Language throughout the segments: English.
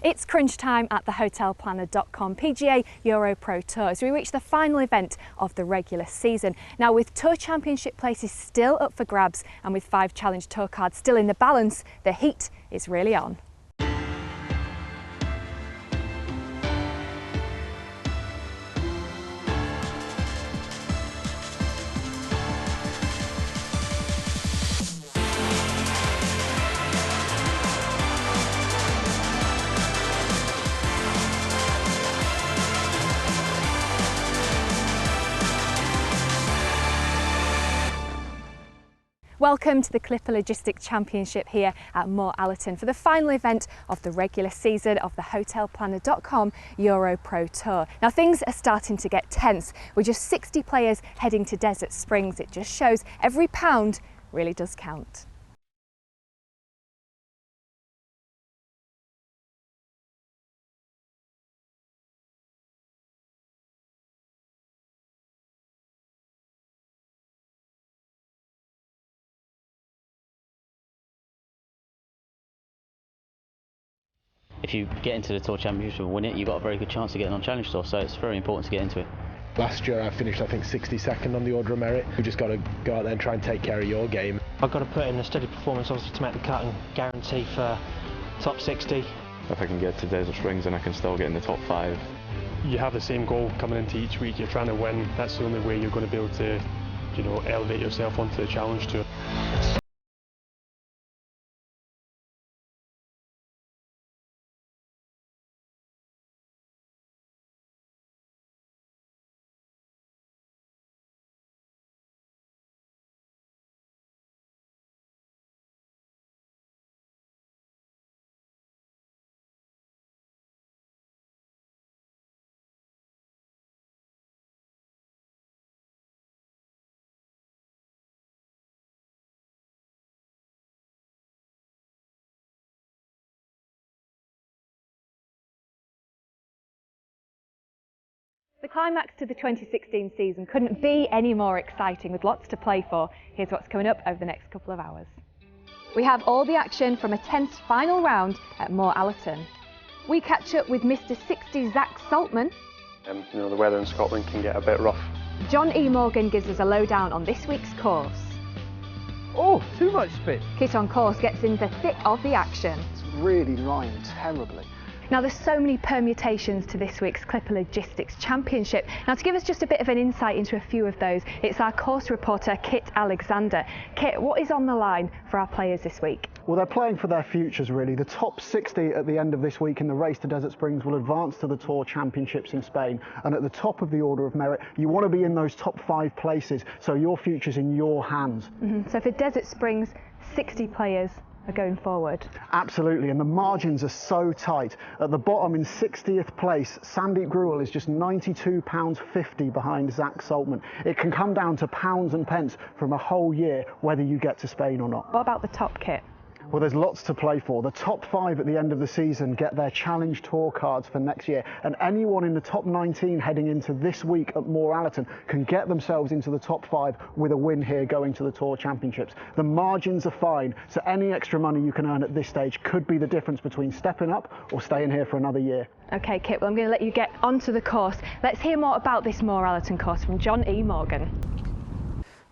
It's crunch time at the hotelplanner.com PGA EuroPro Tour as we reach the final event of the regular season. Now, with Tour Championship places still up for grabs and with 5 Challenge Tour cards still in the balance, the heat is really on. Welcome to the Clipper Logistics Championship here at Moor Allerton for the final event of the regular season of the hotelplanner.com EuroPro Tour. Now, things are starting to get tense. With just 60 players heading to Desert Springs, it just shows every pound really does count. If you get into the Tour Championship and win it, you've got a very good chance of getting on Challenge Tour, so it's very important to get into it. Last year I finished, I think, 62nd on the Order of Merit. You've just got to go out there and try and take care of your game. I've got to put in a steady performance obviously to make the cut and guarantee for top 60. If I can get to Desert Springs, then I can still get in the top 5. You have the same goal coming into each week. You're trying to win. That's the only way you're going to be able to, elevate yourself onto the Challenge Tour. The climax to the 2016 season couldn't be any more exciting with lots to play for. Here's what's coming up over the next couple of hours. We have all the action from a tense final round at Moor Allerton. We catch up with Mr 60 Zach Saltman. The weather in Scotland can get a bit rough. John E. Morgan gives us a lowdown on this week's course. Oh, too much spin. Kit on Course gets in the thick of the action. It's really lying terribly. Now, there's so many permutations to this week's Clipper Logistics Championship. Now, to give us just a bit of an insight into a few of those, it's our course reporter, Kit Alexander. Kit, what is on the line for our players this week? Well, they're playing for their futures, really. The top 60 at the end of this week in the race to Desert Springs will advance to the Tour Championships in Spain. And at the top of the Order of Merit, you want to be in those top 5 places, so your future's in your hands. So for Desert Springs, 60 players are going forward. Absolutely, and the margins are so tight. At the bottom in 60th place, Sandeep Gruel is just £92.50 behind Zach Saltman. It can come down to pounds and pence from a whole year whether you get to Spain or not. What about the top, Kit? Well, there's lots to play for. The top 5 at the end of the season get their Challenge Tour cards for next year, and anyone in the top 19 heading into this week at Moor Allerton can get themselves into the top 5 with a win here going to the Tour Championships. The margins are fine, so any extra money you can earn at this stage could be the difference between stepping up or staying here for another year. OK, Kit, well, I'm going to let you get onto the course. Let's hear more about this Moor Allerton course from John E. Morgan.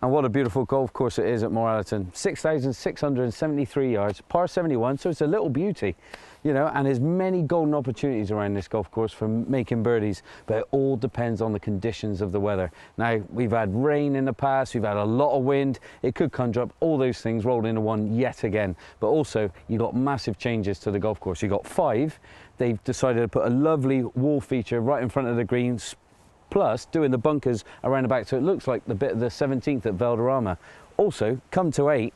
And what a beautiful golf course it is at Moor Allerton. 6,673 yards, par 71, so it's a little beauty, and there's many golden opportunities around this golf course for making birdies, but it all depends on the conditions of the weather. Now, we've had rain in the past, we've had a lot of wind, it could conjure up all those things rolled into one yet again. But also, you've got massive changes to the golf course. You've got 5, they've decided to put a lovely wall feature right in front of the greens, plus doing the bunkers around the back, so it looks like the bit of the 17th at Valderrama. Also, come to 8,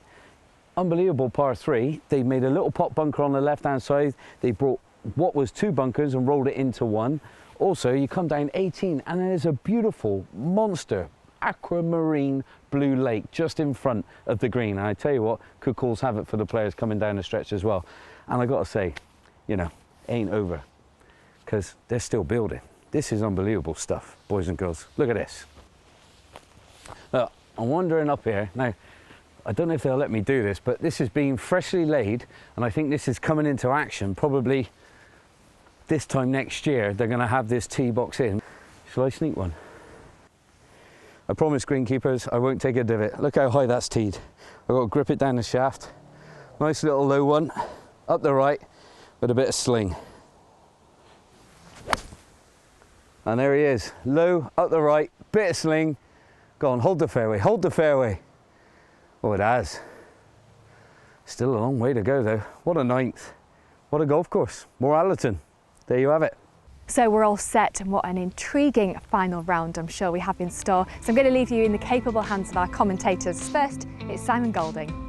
unbelievable par 3. They made a little pot bunker on the left-hand side. They brought what was 2 bunkers and rolled it into 1. Also, you come down 18, and there's a beautiful monster aquamarine blue lake just in front of the green. And I tell you what, could cause havoc for the players coming down the stretch as well. And I got to say, it ain't over, because they're still building. This is unbelievable stuff, boys and girls. Look at this. Look, I'm wandering up here. Now, I don't know if they'll let me do this, but this is being freshly laid, and I think this is coming into action probably this time next year they're going to have this tee box in. Shall I sneak one? I promise, greenkeepers, I won't take a divot. Look how high that's teed. I've got to grip it down the shaft. Nice little low one, up the right, with a bit of sling. And there he is, low, up the right, bit of sling. Go on, hold the fairway, hold the fairway. Oh, it has. Still a long way to go though. What a ninth. What a golf course. Moor Allerton. There you have it. So we're all set, and what an intriguing final round I'm sure we have in store. So I'm going to leave you in the capable hands of our commentators. First, it's Simon Golding.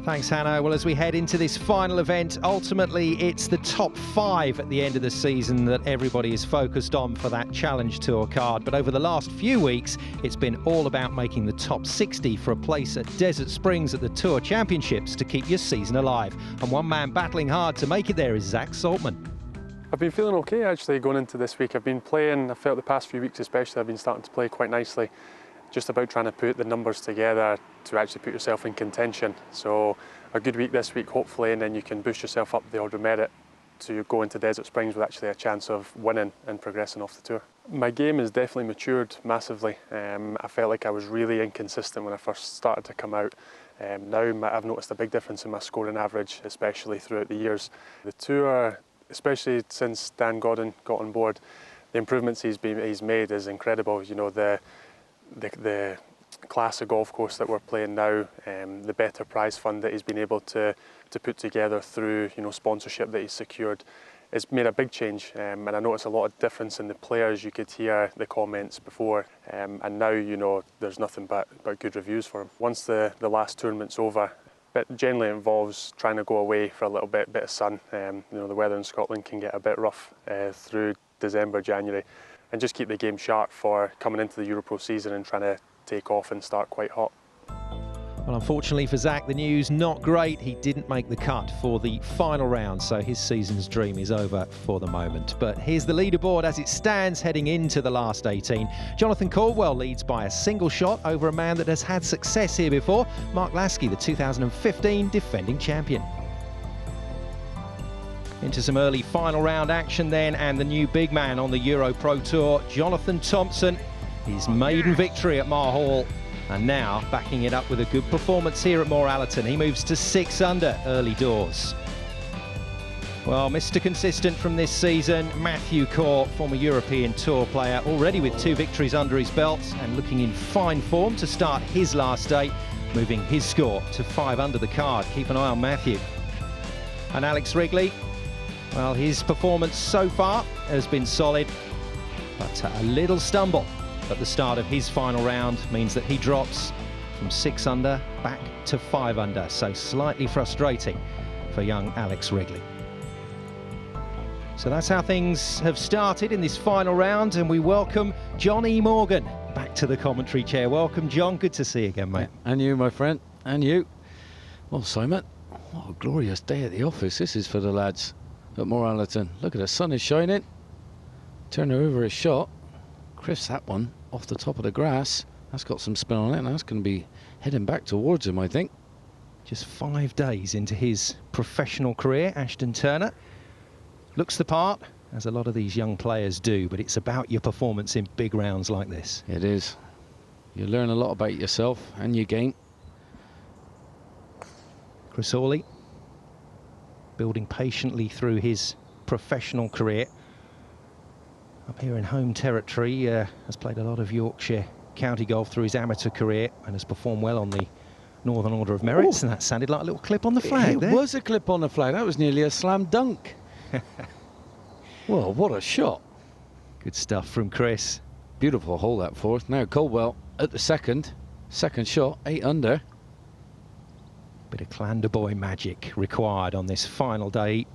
Thanks, Hannah. Well, as we head into this final event, ultimately it's the top 5 at the end of the season that everybody is focused on for that Challenge Tour card. But over the last few weeks, it's been all about making the top 60 for a place at Desert Springs at the Tour Championships to keep your season alive. And one man battling hard to make it there is Zach Saltman. I've been feeling okay actually going into this week. I've been playing, I felt the past few weeks especially, I've been starting to play quite nicely. Just about trying to put the numbers together to actually put yourself in contention. So a good week this week hopefully, and then you can boost yourself up the order of merit to go into Desert Springs with actually a chance of winning and progressing off the tour. My game has definitely matured massively. I felt like I was really inconsistent when I first started to come out. Now I've noticed a big difference in my scoring average, especially throughout the years. The tour, especially since Dan Godden got on board, the improvements he's made is incredible. You know, the class of golf course that we're playing now, the better prize fund that he's been able to put together through, you know, sponsorship that he's secured, it's made a big change. And I noticed a lot of difference in the players. You could hear the comments before, and now, you know, there's nothing but good reviews for him. Once the last tournament's over, it generally involves trying to go away for a little bit of sun. You know, the weather in Scotland can get a bit rough through December, January, and just keep the game sharp for coming into the EuroPro season and trying to take off and start quite hot. Well, unfortunately for Zach, the news not great. He didn't make the cut for the final round, so his season's dream is over for the moment. But here's the leaderboard as it stands heading into the last 18. Jonathan Caldwell leads by a single shot over a man that has had success here before, Mark Lasky, the 2015 defending champion. Into some early final round action then, and the new big man on the EuroPro Tour, Jonathan Thompson, his maiden victory at Mar Hall, and now backing it up with a good performance here at Moor Allerton. He moves to 6 under early doors. Well, Mr. Consistent from this season, Matthew Corr, former European Tour player, already with 2 victories under his belt and looking in fine form to start his last day, moving his score to 5 under the card. Keep an eye on Matthew. And Alex Wrigley, well, his performance so far has been solid, but a little stumble at the start of his final round means that he drops from 6 under back to 5 under, so slightly frustrating for young Alex Wrigley. So that's how things have started in this final round, and we welcome John E. Morgan back to the commentary chair. Welcome, John. Good to see you again, mate. And you, my friend, and you. Well, Simon, what a glorious day at the office this is for the lads at Moor Allerton. Look at the sun is shining. Turn over his shot. Chris, that one off the top of the grass. That's got some spin on it, and that's going to be heading back towards him, I think. Just 5 days into his professional career, Ashton Turner looks the part, as a lot of these young players do, but it's about your performance in big rounds like this. It is. You learn a lot about yourself and your game. Chris Hawley, building patiently through his professional career. Up here in home territory, has played a lot of Yorkshire county golf through his amateur career and has performed well on the Northern Order of Merit. And that sounded like a little clip on the flag there. It was a clip on the flag. That was nearly a slam dunk. Well, what a shot. Good stuff from Chris. Beautiful hole, that fourth. Now Caldwell at the second shot, 8 under. Bit of Clanderboy magic required on this final day.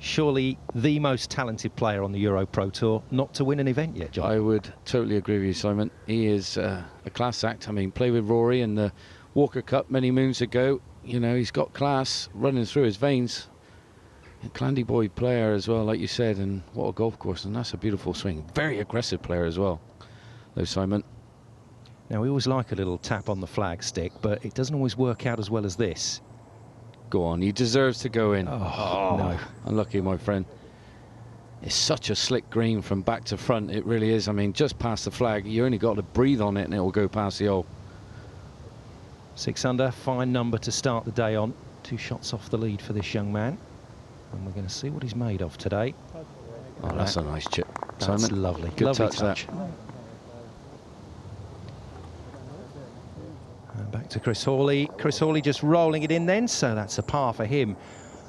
Surely the most talented player on the EuroPro Tour not to win an event yet, John. I would totally agree with you, Simon. He is a class act. I mean, play with Rory in the Walker Cup many moons ago. You know, he's got class running through his veins. A Clanderboy player as well, like you said, and what a golf course, and that's a beautiful swing. Very aggressive player as well, though, Simon. Now, we always like a little tap on the flag stick, but it doesn't always work out as well as this. Go on, he deserves to go in. Oh, no. Unlucky, my friend. It's such a slick green from back to front. It really is. I mean, just past the flag, you only got to breathe on it and it will go past the hole. 6 under, fine number to start the day on. 2 shots off the lead for this young man. And we're going to see what he's made of today. Oh, that's a nice chip. That's Simon. lovely. Good Lovely touch. And back to Chris Hawley. Chris Hawley just rolling it in then, so that's a par for him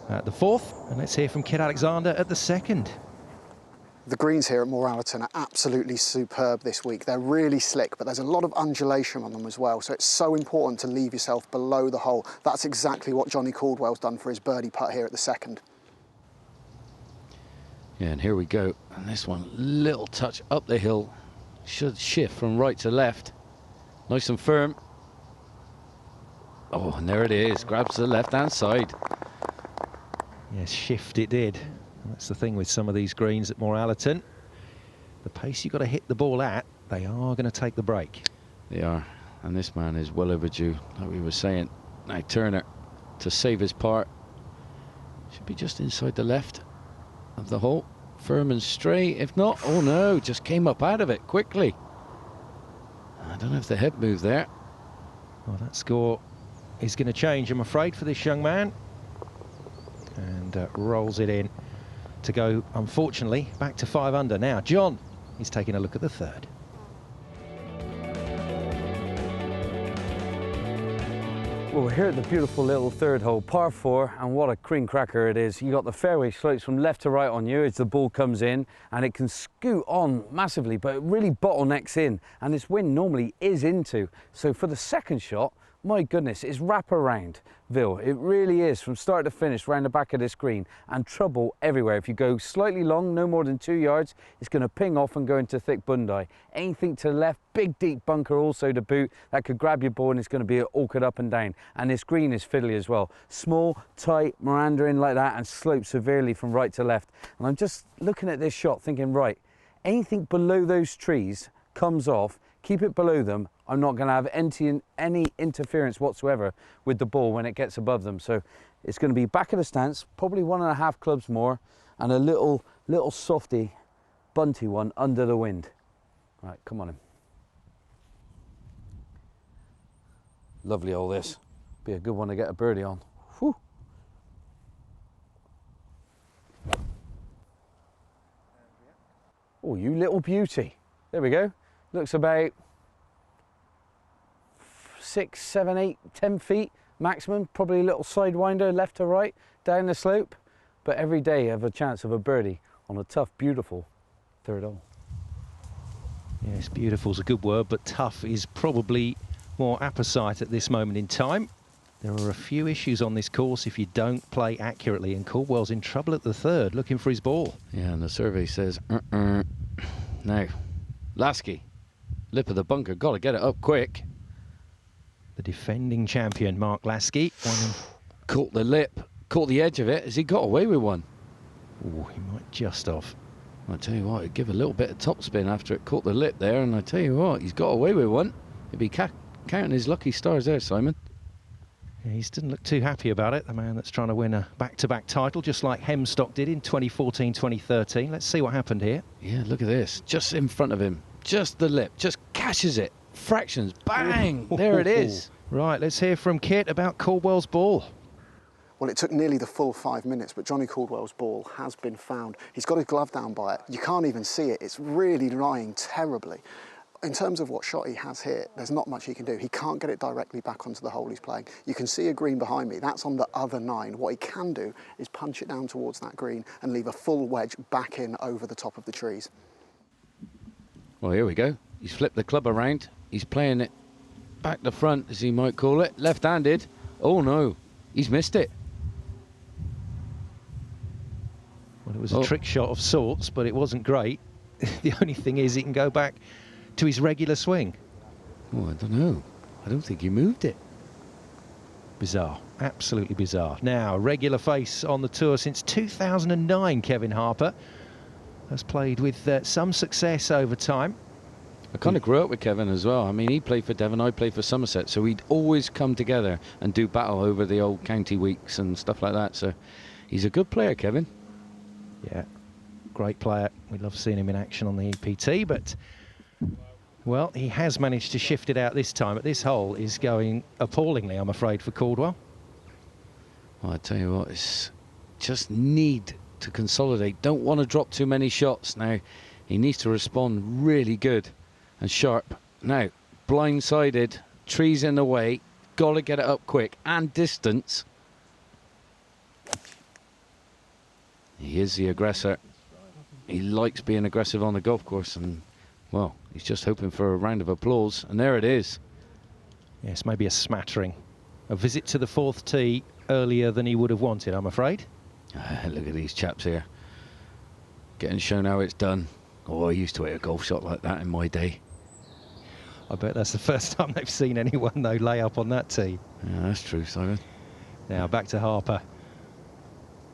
at the 4th. And let's hear from Kit Alexander at the 2nd. The greens here at Moor Allerton are absolutely superb this week. They're really slick, but there's a lot of undulation on them as well, so it's so important to leave yourself below the hole. That's exactly what Johnny Caldwell's done for his birdie putt here at the 2nd. Yeah, and here we go. And this one, little touch up the hill. Should shift from right to left. Nice and firm. Oh, and there it is. Grabs the left-hand side. Yes, shift it did. That's the thing with some of these greens at Moor Allerton. The pace you've got to hit the ball at, they are going to take the break. They are. And this man is well overdue, like we were saying. Now Turner, to save his part, should be just inside the left of the hole. Firm and straight. If not, oh no, just came up out of it quickly. I don't know if the head moved there. Well, that score is going to change, I'm afraid, for this young man. And rolls it in to go, unfortunately, back to 5 under. Now, John is taking a look at the 3rd. Well, we're here at the beautiful little 3rd hole, par 4, and what a cream cracker it is. You got the fairway slopes from left to right on you as the ball comes in, and it can scoot on massively, but it really bottlenecks in, and this wind normally is into. So for the 2nd shot, my goodness, it's wrap-around-ville. It really is, from start to finish, round the back of this green, and trouble everywhere. If you go slightly long, no more than 2 yards, it's going to ping off and go into thick bundi. Anything to the left, big deep bunker also to boot, that could grab your ball and it's going to be awkward up and down. And this green is fiddly as well. Small, tight, meandering like that, and slopes severely from right to left. And I'm just looking at this shot thinking, right, anything below those trees comes off, keep it below them. I'm not going to have any interference whatsoever with the ball when it gets above them. So it's going to be back of the stance, probably 1.5 clubs more, and a little softy, bunty one under the wind. All right, come on in. Lovely all this. Be a good one to get a birdie on. Whew. Oh, you little beauty. There we go. Looks about 6, 7, 8, 10 feet maximum. Probably a little sidewinder left to right down the slope. But every day I have a chance of a birdie on a tough, beautiful 3rd hole. Yes, beautiful is a good word, but tough is probably more apposite at this moment in time. There are a few issues on this course if you don't play accurately, and Caldwell's in trouble at the 3rd, looking for his ball. Yeah, and the survey says, Now, Lasky, lip of the bunker, got to get it up quick. The defending champion, Mark Lasky. Caught the lip, caught the edge of it. Has he got away with one? Oh, he might just off. I tell you what, he'd give a little bit of topspin after it caught the lip there, and I tell you what, he's got away with one. He'd be counting his lucky stars there, Simon. Yeah, he doesn't look too happy about it, the man that's trying to win a back-to-back title, just like Hemstock did in 2014-2013. Let's see what happened here. Yeah, look at this. Just in front of him. Just the lip. Just catches it. Fractions. Bang! There it is. Right, let's hear from Kit about Caldwell's ball. Well, it took nearly the full 5 minutes, but Johnny Caldwell's ball has been found. He's got his glove down by it. You can't even see it. It's really lying terribly. In terms of what shot he has here, there's not much he can do. He can't get it directly back onto the hole he's playing. You can see a green behind me. That's on the other 9. What he can do is punch it down towards that green and leave a full wedge back in over the top of the trees. Well, here we go. He's flipped the club around. He's playing it back to front, as he might call it. Left-handed. Oh, no. He's missed it. Well, it was a trick shot of sorts, but it wasn't great. The only thing is he can go back to his regular swing. Oh, I don't know. I don't think he moved it. Bizarre. Absolutely bizarre. Now, regular face on the tour since 2009, Kevin Harper has played with some success over time. I kind of grew up with Kevin as well. I mean, he played for Devon, I played for Somerset, so we'd always come together and do battle over the old county weeks and stuff like that. So he's a good player, Kevin. Yeah. great player. We love seeing him in action on the EPT, but, well, he has managed to shift it out this time. But this hole is going appallingly, I'm afraid, for Caldwell. Well, I tell you what, it's just need to consolidate. Don't want to drop too many shots. Now, he needs to respond really good and sharp. Now, blindsided, trees in the way, got to get it up quick and distance. He is the aggressor. He likes being aggressive on the golf course, and, well, he's just hoping for a round of applause, and there it is. Yes, maybe a smattering. A visit to the fourth tee earlier than he would have wanted, I'm afraid. Look at these chaps here, getting shown how it's done. Oh, I used to hit a golf shot like that in my day. I bet that's the first time they've seen anyone, though, lay up on that tee. Yeah, that's true, Simon. Now, back to Harper.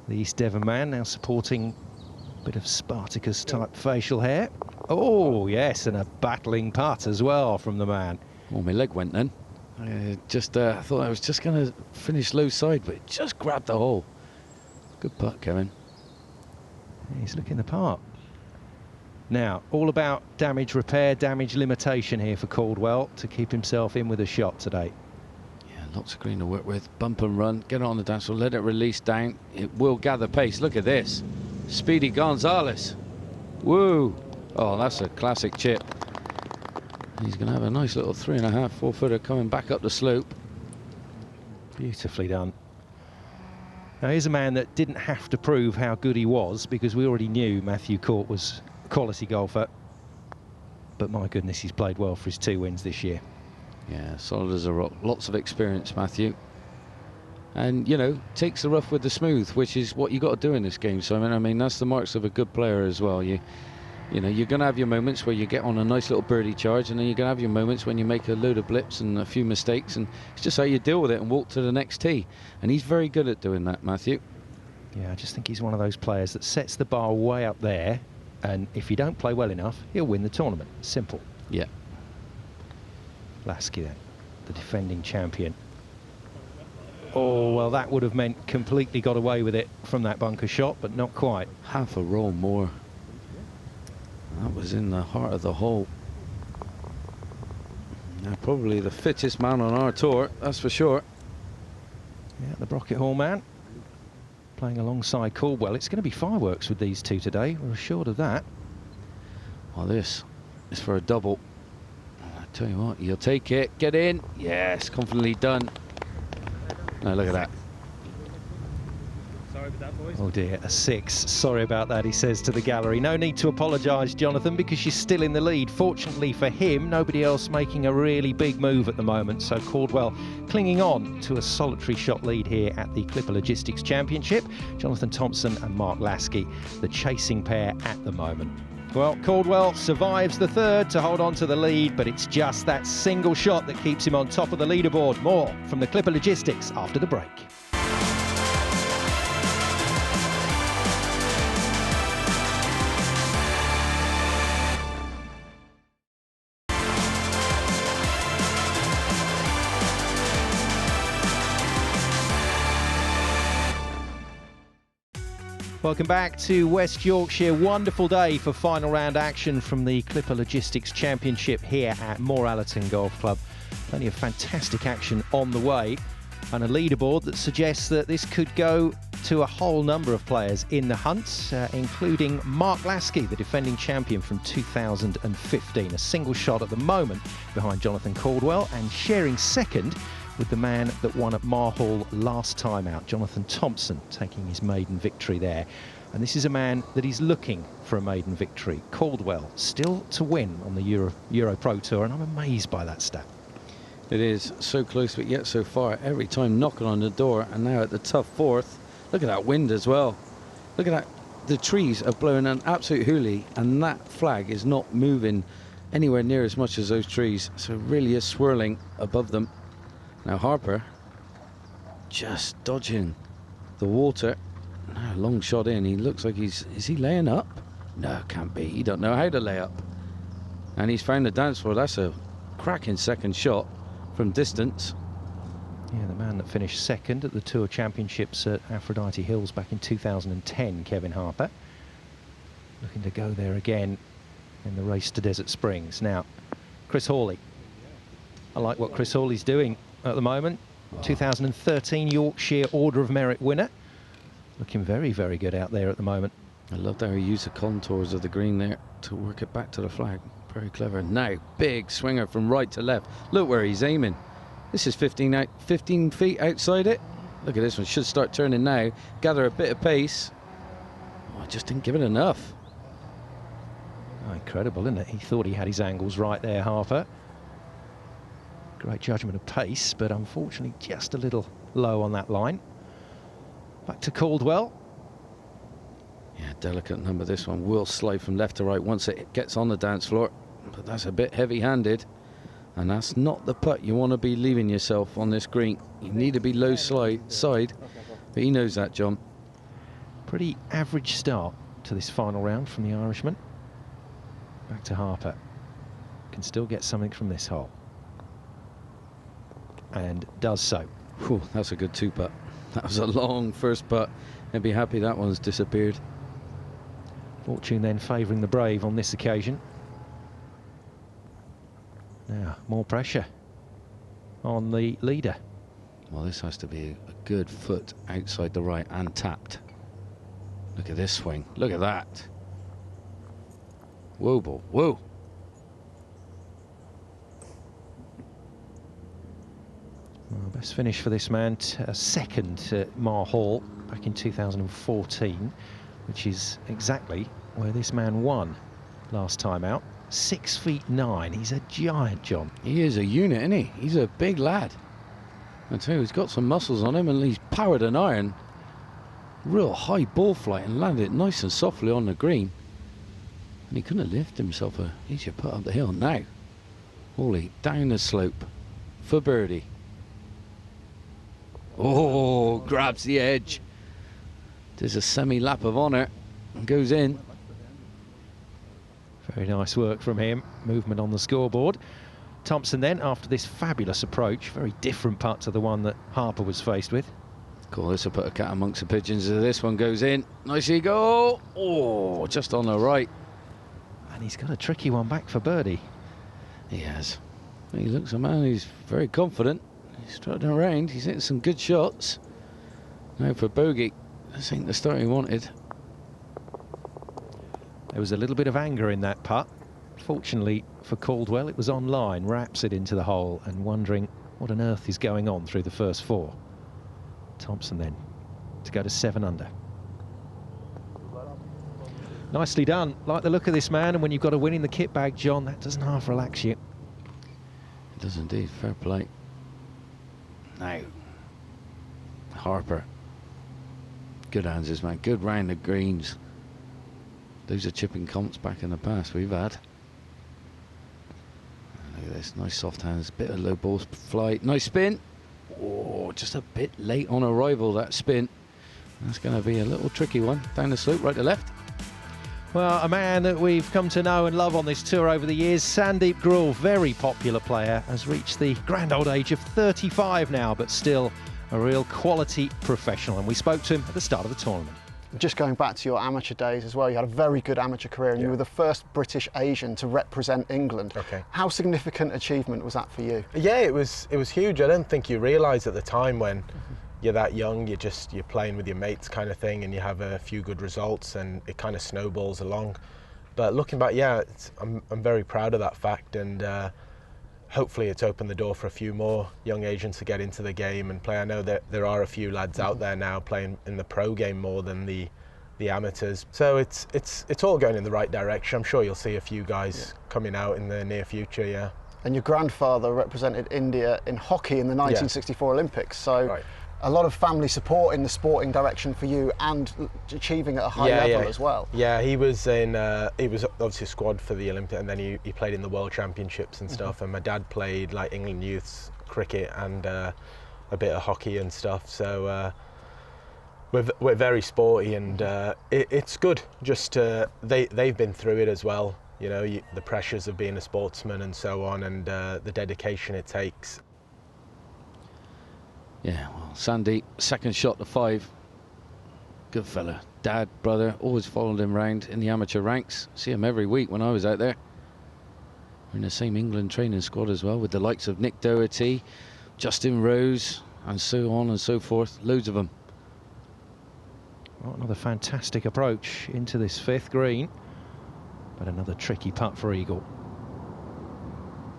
The East Devon man now sporting a bit of Spartacus-type facial hair. Oh, yes, and a battling putt as well from the man. Oh, my leg went then. I thought I was just going to finish low side, but it just grabbed the hole. Good putt, Kevin. He's looking the part. Now, all about damage repair, damage limitation here for Caldwell to keep himself in with a shot today. Yeah, lots of green to work with. Bump and run, get it on the dance floor, let it release down. It will gather pace. Look at this. Speedy Gonzalez. Woo! Oh, that's a classic chip. He's going to have a nice little 3.5, 4 footer coming back up the slope. Beautifully done. Now, here's a man that didn't have to prove how good he was, because we already knew Matthew Court was a quality golfer. But my goodness, he's played well for his 2 wins this year. Yeah, solid as a rock. Lots of experience, Matthew. And, you know, takes the rough with the smooth, which is what you got to do in this game, Simon. I mean, that's the marks of a good player as well. You know, you're going to have your moments where you get on a nice little birdie charge, and then you're going to have your moments when you make a load of blips and a few mistakes, and it's just how you deal with it and walk to the next tee. And he's very good at doing that, Matthew. Yeah, I just think he's one of those players that sets the bar way up there, and if you don't play well enough, he'll win the tournament. Simple. Yeah. Lasky then, the defending champion. Oh, well, that would have meant completely got away with it from that bunker shot, but not quite. Half a roll more. That was in the heart of the hole. Now, probably the fittest man on our tour, that's for sure. Yeah, the Brocket Hall man playing alongside Caldwell. It's going to be fireworks with these two today, we're assured of that. Well, this is for a double. I tell you what, you'll take it, get in. Yes, confidently done. Now, look at that. Oh dear, a 6. Sorry about that, he says to the gallery. No need to apologise, Jonathan, because she's still in the lead. Fortunately for him, nobody else making a really big move at the moment. So Caldwell clinging on to a solitary shot lead here at the Clipper Logistics Championship. Jonathan Thompson and Mark Lasky, the chasing pair at the moment. Well, Caldwell survives the third to hold on to the lead, but it's just that single shot that keeps him on top of the leaderboard. More from the Clipper Logistics after the break. Welcome back to West Yorkshire. Wonderful day for final round action from the Clipper Logistics Championship here at Moor Allerton Golf Club. Plenty of fantastic action on the way, and a leaderboard that suggests that this could go to a whole number of players in the hunt, including Mark Lasky, the defending champion from 2015. A single shot at the moment behind Jonathan Caldwell, and sharing second with the man that won at Mar Hall last time out, Jonathan Thompson, taking his maiden victory there. And this is a man that is looking for a maiden victory. Caldwell still to win on the EuroPro Tour, and I'm amazed by that stat. It is so close, but yet so far. Every time knocking on the door, and now at the tough fourth. Look at that wind as well. Look at that. The trees are blowing an absolute hoolie, and that flag is not moving anywhere near as much as those trees. So it really is swirling above them. Now Harper just dodging the water. Now long shot in. He looks like is he laying up? No, can't be. He don't know how to lay up. And he's found the dance floor. That's a cracking second shot from distance. Yeah, the man that finished second at the Tour Championships at Aphrodite Hills back in 2010, Kevin Harper. looking to go there again in the race to Desert Springs. Now, Chris Hawley. I like what Chris Hawley's doing at the moment. 2013 Yorkshire Order of Merit winner. Looking very, very good out there at the moment. I loved how he used the contours of the green there to work it back to the flag. Very clever. Now, big swinger from right to left. Look where he's aiming. This is 15 feet outside it. Look at this one. Should start turning now. Gather a bit of pace. Oh, I just didn't give it enough. Oh, incredible, isn't it? He thought he had his angles right there, Harper. Great judgment of pace, but unfortunately just a little low on that line. Back to Caldwell. Yeah, delicate number this one. Will slide from left to right once it gets on the dance floor. But that's a bit heavy-handed. And that's not the putt you want to be leaving yourself on this green. You need to be low side. But he knows that, John. Pretty average start to this final round from the Irishman. Back to Harper. Can still get something from this hole. And does so. Whew, that's a good two-putt. That was a long first putt. I'd be happy that one's disappeared. Fortune then favouring the brave on this occasion. Now, more pressure on the leader. Well, this has to be a good foot outside the right and tapped. Look at this swing. Look at that. Whoa, ball. Whoa. Well, best finish for this man, second at Mar Hall back in 2014, which is exactly where this man won last time out. 6'9". He's a giant, John. He is a unit, isn't he? He's a big lad. I tell you, he's got some muscles on him, and he's powered an iron. Real high ball flight and landed it nice and softly on the green. And he couldn't have lifted himself a easier putt up the hill. Now, Hawley down the slope for birdie. Oh, grabs the edge. Does a semi-lap of honour and goes in. Very nice work from him. Movement on the scoreboard. Thompson then, after this fabulous approach, very different putt to the one that Harper was faced with. Cool, this will put a cat amongst the pigeons as this one goes in. Nice go. Oh, just on the right. And he's got a tricky one back for birdie. He has. He looks a man who's very confident. He's strutting around. He's hitting some good shots. Now for bogey. This ain't the start he wanted. There was a little bit of anger in that putt. Fortunately for Caldwell, it was on line, wraps it into the hole, and wondering what on earth is going on through the first four. Thompson then to go to 7 under. Nicely done. Like the look of this man, and when you've got a win in the kit bag, John, that doesn't half relax you. It does indeed. Fair play. Now, Harper. Good hands, this man. Good round the greens. Those are chipping comps back in the past we've had. Look at this, nice soft hands, bit of low ball flight, nice spin. Oh, just a bit late on arrival, that spin. That's going to be a little tricky one. Down the slope, right to left. Well, a man that we've come to know and love on this tour over the years, Sandeep Grul, very popular player, has reached the grand old age of 35 now, but still a real quality professional. And we spoke to him at the start of the tournament. Just going back to your amateur days as well, you had a very good amateur career and you were the first British Asian to represent England. Okay. How significant achievement was that for you? Yeah, it was huge. I don't think you realise at the time when you're that young, you're playing with your mates kind of thing, and you have a few good results and it kind of snowballs along. But looking back, yeah, I'm very proud of that fact, and hopefully it's opened the door for a few more young Asians to get into the game and play. I know that there are a few lads out there now playing in the pro game more than the amateurs. So it's all going in the right direction. I'm sure you'll see a few guys coming out in the near future, yeah. And your grandfather represented India in hockey in the 1964 Olympics, so a lot of family support in the sporting direction for you and achieving at a high level as well. Yeah, he was obviously a squad for the Olympics, and then he played in the World Championships and stuff. And my dad played like England youths cricket and a bit of hockey and stuff. So we're very sporty, and it's good. Just they've been through it as well. You know, the pressures of being a sportsman and so on, and the dedication it takes. Yeah, well, Sandy, second shot to 5. Good fella. dad, brother, always followed him round in the amateur ranks. See him every week when I was out there. We're in the same England training squad as well, with the likes of Nick Doherty, Justin Rose, and so on and so forth. Loads of them. Well, another fantastic approach into this 5th green, but another tricky putt for Eagle.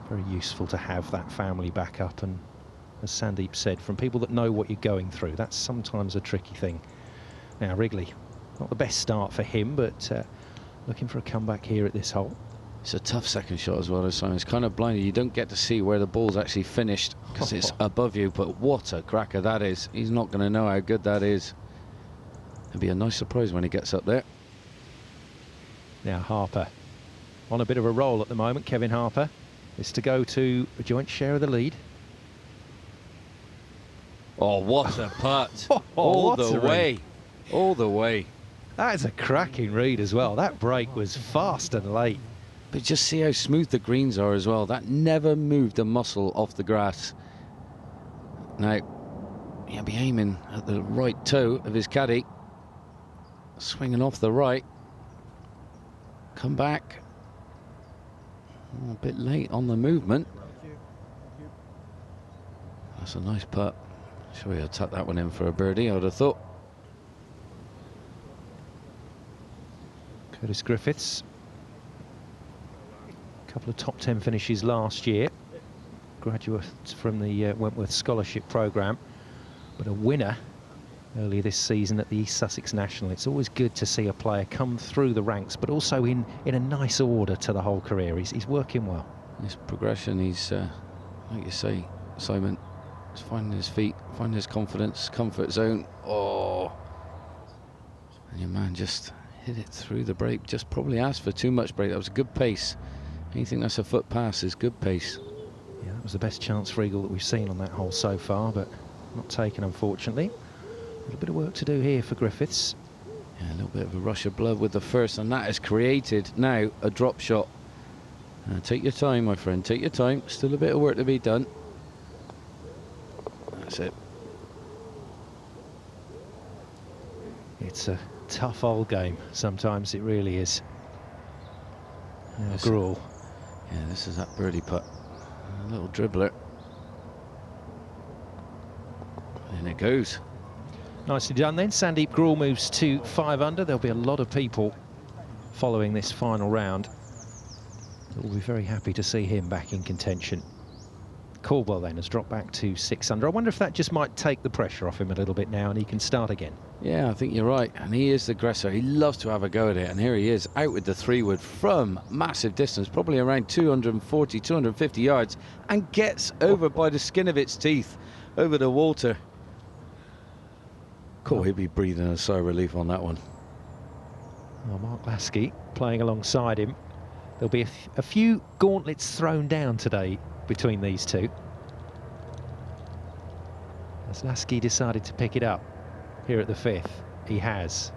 Very useful to have that family backup, and as Sandeep said, from people that know what you're going through, that's sometimes a tricky thing. Now Wrigley, not the best start for him, but looking for a comeback here at this hole. It's a tough second shot as well, Simon. It's kind of blinded. You don't get to see where the ball's actually finished because it's above you, but what a cracker that is. He's not going to know how good that is. It'll be a nice surprise when he gets up there. Now Harper on a bit of a roll at the moment. Kevin Harper is to go to a joint share of the lead. Oh, what a putt. All the way. All the way. That is a cracking read as well. That break was fast and late. But just see how smooth the greens are as well. That never moved a muscle off the grass. Now, he'll be aiming at the right toe of his caddy. Swinging off the right. Come back. Oh, a bit late on the movement. That's a nice putt. Sure, he'll tuck that one in for a birdie, I would have thought. Curtis Griffiths. A couple of top 10 finishes last year. Graduate from the Wentworth Scholarship Programme. But a winner earlier this season at the East Sussex National. It's always good to see a player come through the ranks, but also in a nice order to the whole career. He's working well. His progression, he's, like you say, Simon, he's finding his feet, finding his confidence, comfort zone. Oh, and your man just hit it through the break. Just probably asked for too much break. That was a good pace. Anything that's a foot past is good pace. Yeah, that was the best chance for Eagle that we've seen on that hole so far, but not taken, unfortunately. A little bit of work to do here for Griffiths. Yeah, a little bit of a rush of blood with the first, and that has created now a drop shot. Take your time, my friend, take your time. Still a bit of work to be done. That's it. It's a tough old game. Sometimes it really is. Now Gruel. Yeah, this is that birdie putt. A little dribbler. And it goes. Nicely done then. Sandeep Gruel moves to 5 under. There'll be a lot of people following this final round. We'll be very happy to see him back in contention. Caldwell then has dropped back to 6 under. I wonder if that just might take the pressure off him a little bit now and he can start again. Yeah, I think you're right. And he is the aggressor. He loves to have a go at it. And here he is, out with the 3-wood from massive distance, probably around 240, 250 yards, and gets over by the skin of its teeth over the water. Cool, he'd be breathing a sigh of relief on that one. Well, Mark Lasky playing alongside him. There'll be a few gauntlets thrown down today between these two. As Lasky decided to pick it up here at the 5th, he has.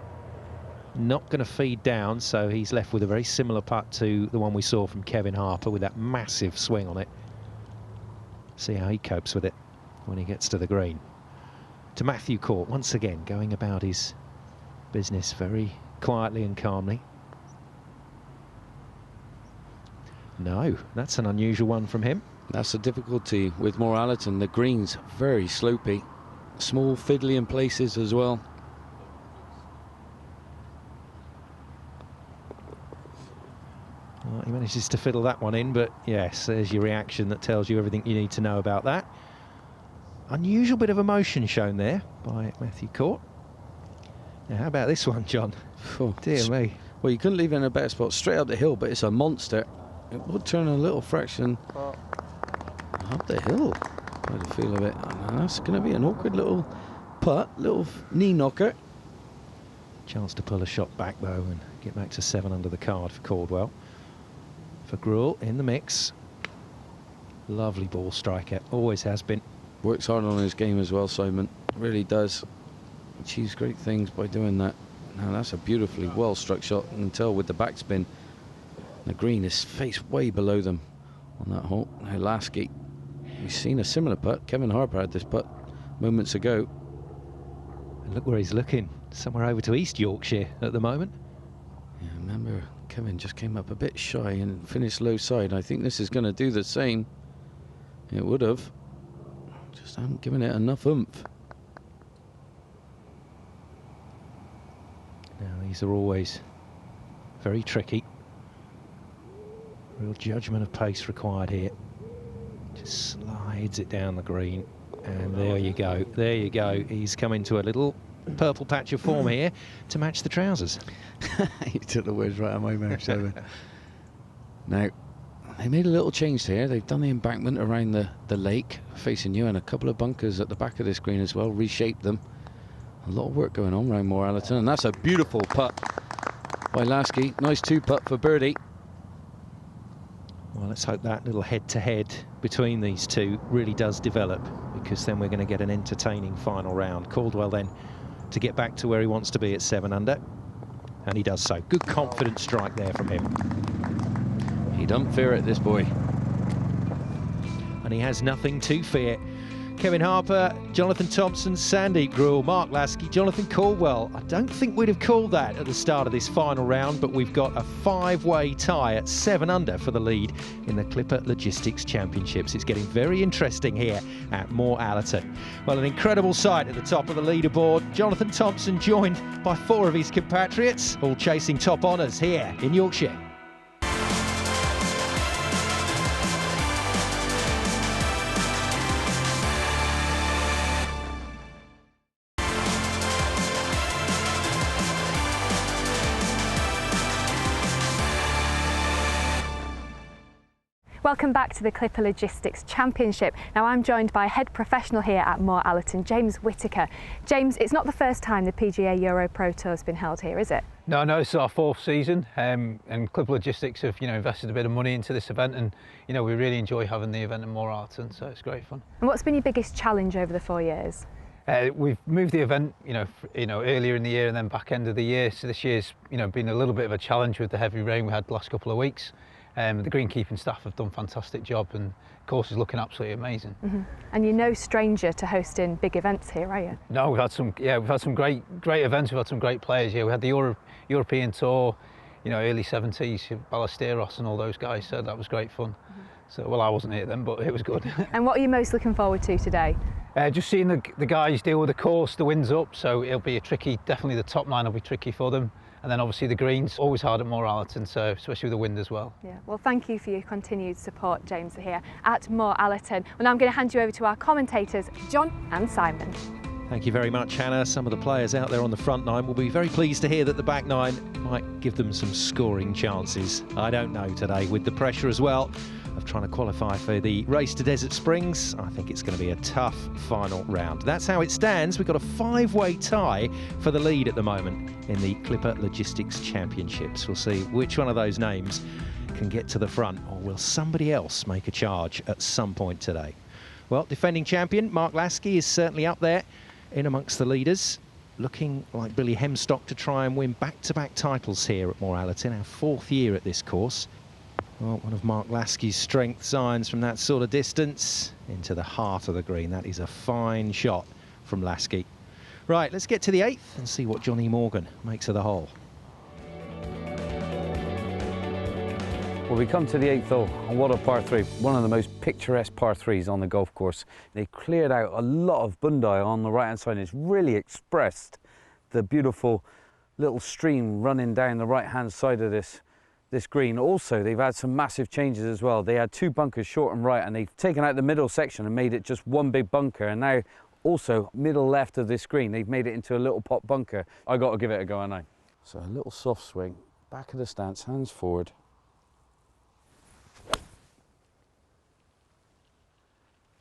Not going to feed down, so he's left with a very similar putt to the one we saw from Kevin Harper with that massive swing on it. See how he copes with it when he gets to the green. To Matthew Court, once again, going about his business very quietly and calmly. No, that's an unusual one from him. That's the difficulty with Moor Allerton. The green's very slopey. Small, fiddly in places as well. Well, he manages to fiddle that one in, but yes, there's your reaction that tells you everything you need to know about that. Unusual bit of emotion shown there by Matthew Court. Now, how about this one, John? Oh, dear me. Well, you couldn't leave it in a better spot. Straight up the hill, but it's a monster. It would turn a little fraction up the hill, by the feel of it. And that's going to be an awkward little putt, little knee knocker. Chance to pull a shot back, though, and get back to 7 under the card for Caldwell. For Gruel in the mix. Lovely ball striker, always has been. Works hard on his game as well, Simon. Really does. Achieves great things by doing that. Now that's a beautifully well struck shot. You can tell with the backspin. The green is faced way below them on that hole. Now Lasky, we've seen a similar putt. Kevin Harper had this putt moments ago. And look where he's looking. somewhere over to East Yorkshire at the moment. Yeah, remember, Kevin just came up a bit shy and finished low side. I think this is going to do the same. It would have. Just haven't given it enough oomph. Now, these are always very tricky. Real judgment of pace required here. Just slides it down the green. And there you go. There you go. He's come into a little purple patch of form here to match the trousers. You took the words right out of my mouth, Simon. Now, they made a little change here. They've done the embankment around the lake facing you and a couple of bunkers at the back of this green as well, reshaped them. A lot of work going on around Moor Allerton, and that's a beautiful putt by Lasky. Nice two-putt for birdie. Well, let's hope that little head-to-head between these two really does develop, because then we're going to get an entertaining final round. Caldwell then to get back to where he wants to be at 7 under, and he does so. Good confident strike there from him. He don't fear it, this boy. And he has nothing to fear. Kevin Harper, Jonathan Thompson, Sandeep Gruel, Mark Lasky, Jonathan Caldwell. I don't think we'd have called that at the start of this final round, but we've got a 5-way tie at 7 under for the lead in the Clipper Logistics Championships. It's getting very interesting here at Moor Allerton. Well, an incredible sight at the top of the leaderboard. Jonathan Thompson joined by 4 of his compatriots, all chasing top honours here in Yorkshire. Welcome back to the Clipper Logistics Championship. Now I'm joined by head professional here at Moor Allerton, James Whittaker. James, it's not the first time the PGA EuroPro Tour has been held here, is it? No, this is our 4th season, and Clipper Logistics have, invested a bit of money into this event, and we really enjoy having the event at Moor Allerton, so it's great fun. And what's been your biggest challenge over the 4 years? We've moved the event, earlier in the year and then back end of the year. So this year's, been a little bit of a challenge with the heavy rain we had the last couple of weeks. The greenkeeping staff have done a fantastic job, and the course is looking absolutely amazing. Mm-hmm. And you're no stranger to hosting big events here, are you? No, we've had some great events. We've had some great players here. We had the European Tour, early 70s, Ballesteros and all those guys. So that was great fun. Mm-hmm. So, well, I wasn't here then, but it was good. And what are you most looking forward to today? Just seeing the guys deal with the course. The wind's up, so it'll be a tricky. Definitely the top 9 will be tricky for them. And then obviously the greens, always hard at Moor Allerton, so especially with the wind as well. Yeah, well, thank you for your continued support, James, here at Moor Allerton. Well, now I'm going to hand you over to our commentators, John and Simon. Thank you very much, Hannah. Some of the players out there on the front 9 will be very pleased to hear that the back 9 might give them some scoring chances. I don't know today, with the pressure as well of trying to qualify for the race to Desert Springs. I think it's going to be a tough final round. That's how it stands. We've got a 5-way tie for the lead at the moment in the Clipper Logistics Championships. We'll see which one of those names can get to the front, or will somebody else make a charge at some point today? Well, defending champion Mark Lasky is certainly up there in amongst the leaders, looking like Billy Hemstock to try and win back-to-back titles here at Moor Allerton, our 4th year at this course. Well, one of Mark Lasky's strength irons from that sort of distance into the heart of the green. That is a fine shot from Lasky. Right, let's get to the 8th and see what Johnny Morgan makes of the hole. Well, we come to the 8th hole, and what a par 3. One of the most picturesque par 3s on the golf course. They cleared out a lot of Bondi on the right-hand side, and it's really expressed the beautiful little stream running down the right-hand side of this green. Also, they've had some massive changes as well. They had 2 bunkers short and right, and they've taken out the middle section and made it just one big bunker. And now, also, middle left of this green, they've made it into a little pop bunker. I got to give it a go, haven't I? So a little soft swing, back of the stance, hands forward.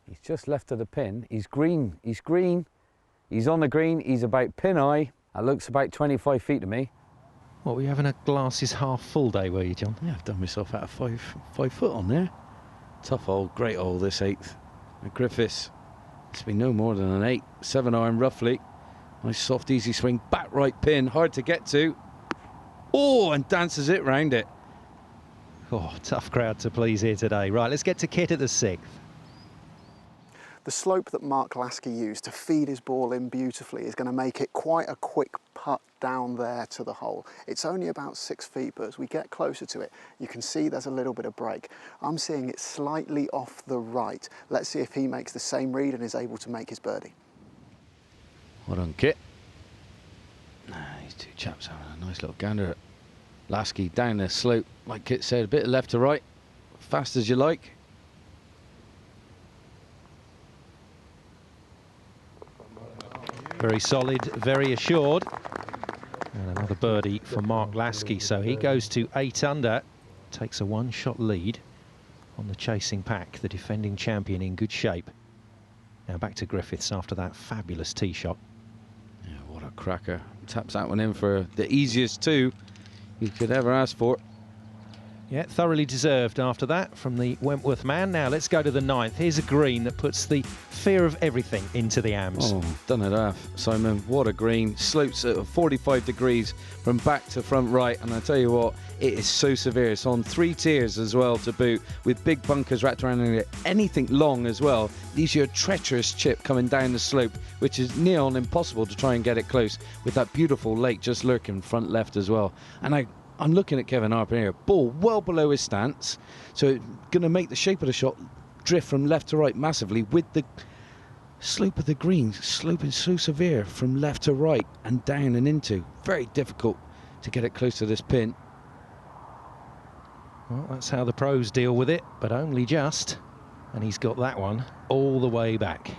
He's just left of the pin. He's green. He's green. He's on the green. He's about pin eye. That looks about 25 feet to me. What, were you having a glasses half full day, were you, John? Yeah, I've done myself out of 5 foot on there. Tough hole, great hole, this 8th. At Griffiths, it's been no more than an 8, 7 iron roughly. Nice soft, easy swing, back right pin, hard to get to. Oh, and dances it round it. Oh, tough crowd to please here today. Right, let's get to Kit at the 6th. The slope that Mark Lasky used to feed his ball in beautifully is going to make it quite a quick putt down there to the hole. It's only about 6 feet, but as we get closer to it, you can see there's a little bit of break. I'm seeing it slightly off the right. Let's see if he makes the same read and is able to make his birdie. Well done, Kit. These two chaps having a nice little gander at Lasky down the slope. Like Kit said, a bit of left to right, fast as you like. Very solid, very assured. And another birdie for Mark Lasky, so he goes to 8 under, takes a 1-shot lead on the chasing pack, the defending champion in good shape. Now back to Griffiths after that fabulous tee shot. Yeah, what a cracker. Taps that one in for the easiest 2 you could ever ask for. Yeah, thoroughly deserved after that from the Wentworth man. Now let's go to the 9th. Here's a green that puts the fear of everything into the AMs. Oh, done it half, Simon. What a green. Slopes at 45 degrees from back to front right. And I tell you what, it is so severe. It's on 3 tiers as well to boot, with big bunkers wrapped around it. Anything long as well leaves you a treacherous chip coming down the slope, which is near on impossible to try and get it close, with that beautiful lake just lurking front left as well. And I'm looking at Kevin Harper here. Ball well below his stance, so going to make the shape of the shot drift from left to right massively, with the slope of the green sloping so severe from left to right and down and into. Very difficult to get it close to this pin. Well, that's how the pros deal with it, but only just. And he's got that one all the way back.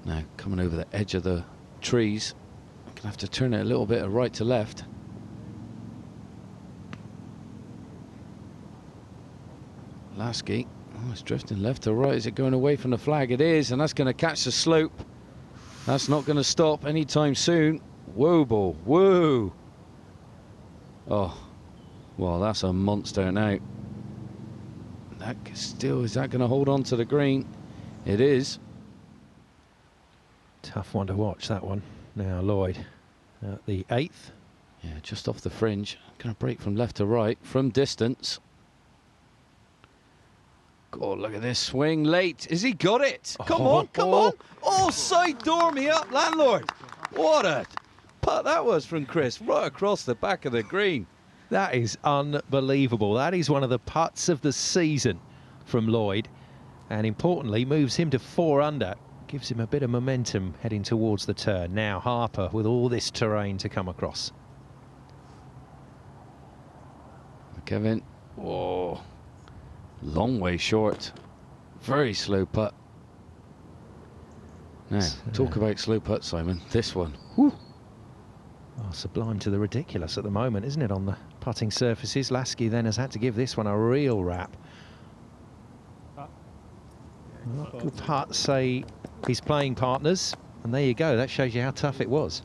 Now coming over the edge of the trees, I'm going to have to turn it a little bit right to left. Lasky, oh, it's drifting left to right. Is it going away from the flag? It is, and that's going to catch the slope. That's not going to stop anytime soon. Whoa, ball, whoa. Oh, well, that's a monster now. That still, is that going to hold on to the green? It is. Tough one to watch, that one. Now Lloyd at the 8th. Yeah, just off the fringe. Going to break from left to right from distance. God, look at this swing late. Has he got it? Come on, come on. Oh, side door me up, landlord. What a putt that was from Chris, right across the back of the green. That is unbelievable. That is one of the putts of the season from Lloyd. And importantly, moves him to 4 under. Gives him a bit of momentum heading towards the turn. Now Harper with all this terrain to come across. Kevin, oh, long way short. Very slow putt. Now, talk about slow putt, Simon. This one. Whew. Oh, sublime to the ridiculous at the moment, isn't it, on the putting surfaces? Lasky then has had to give this one a real rap. Well, good putt, say his playing partners, and there you go. That shows you how tough it was.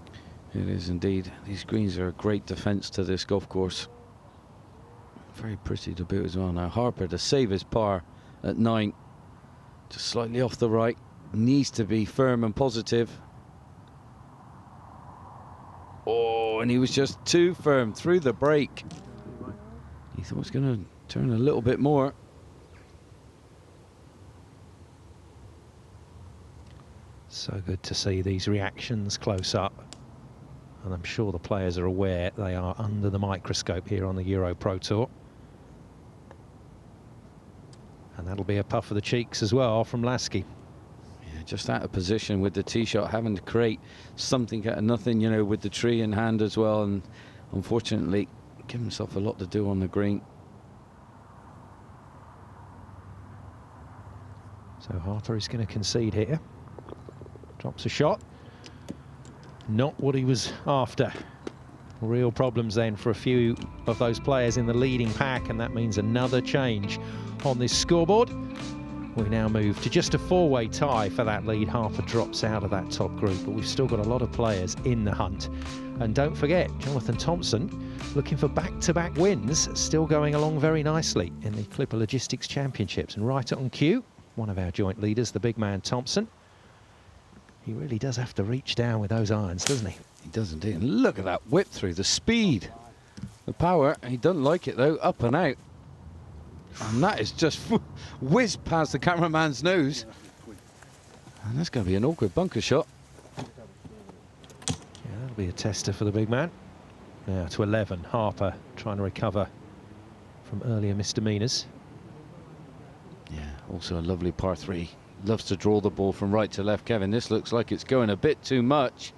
It is indeed. These greens are a great defence to this golf course. Very pretty to boot as well. Now Harper to save his par at 9, just slightly off the right, needs to be firm and positive. Oh, and he was just too firm through the break. He thought it was going to turn a little bit more. So good to see these reactions close up, and I'm sure the players are aware they are under the microscope here on the EuroPro Tour. And that'll be a puff of the cheeks as well from Lasky. Yeah, just out of position with the tee shot, having to create something out of nothing, you know, with the tree in hand as well, and unfortunately give himself a lot to do on the green. So Harper is going to concede here. Drops a shot. Not what he was after. Real problems then for a few of those players in the leading pack, and that means another change on this scoreboard. We now move to just a 4-way tie for that lead. Harper drops out of that top group, but we've still got a lot of players in the hunt. And don't forget, Jonathan Thompson looking for back-to-back wins, still going along very nicely in the Clipper Logistics Championships. And right on cue, one of our joint leaders, the big man Thompson. He really does have to reach down with those irons, doesn't he? He does indeed. And look at that whip through, the speed, the power. He doesn't like it though, up and out. And that is just whizzed past the cameraman's nose. And that's going to be an awkward bunker shot. Yeah, that'll be a tester for the big man. Now to 11, Harper trying to recover from earlier misdemeanors. Yeah, also a lovely par 3. Loves to draw the ball from right to left, Kevin. This looks like it's going a bit too much.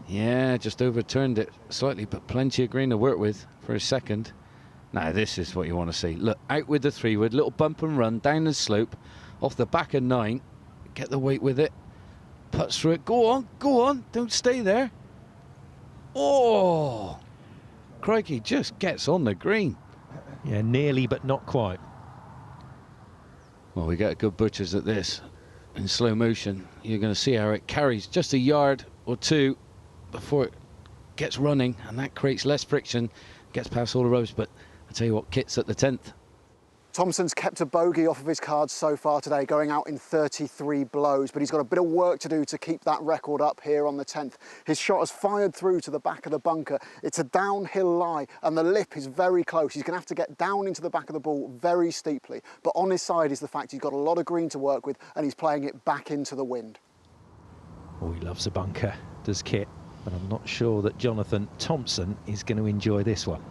Yeah, just overturned it slightly, but plenty of green to work with for a second. Now this is what you want to see. Look, out with the 3-wood, little bump and run, down the slope, off the back of 9. Get the weight with it. Puts through it. Go on, don't stay there. Oh, crikey, just gets on the green. Yeah, nearly, but not quite. Well, we get good butchers at this. In slow motion, you're going to see how it carries just a yard or two before it gets running, and that creates less friction, gets past all the ropes. But I tell you what, Kit's at the 10th. Thompson's kept a bogey off of his cards so far today, going out in 33 blows, but he's got a bit of work to do to keep that record up here on the 10th. His shot has fired through to the back of the bunker. It's a downhill lie, and the lip is very close. He's going to have to get down into the back of the ball very steeply. But on his side is the fact he's got a lot of green to work with, and he's playing it back into the wind. Oh, he loves a bunker, does Kit. But I'm not sure that Jonathan Thompson is going to enjoy this one.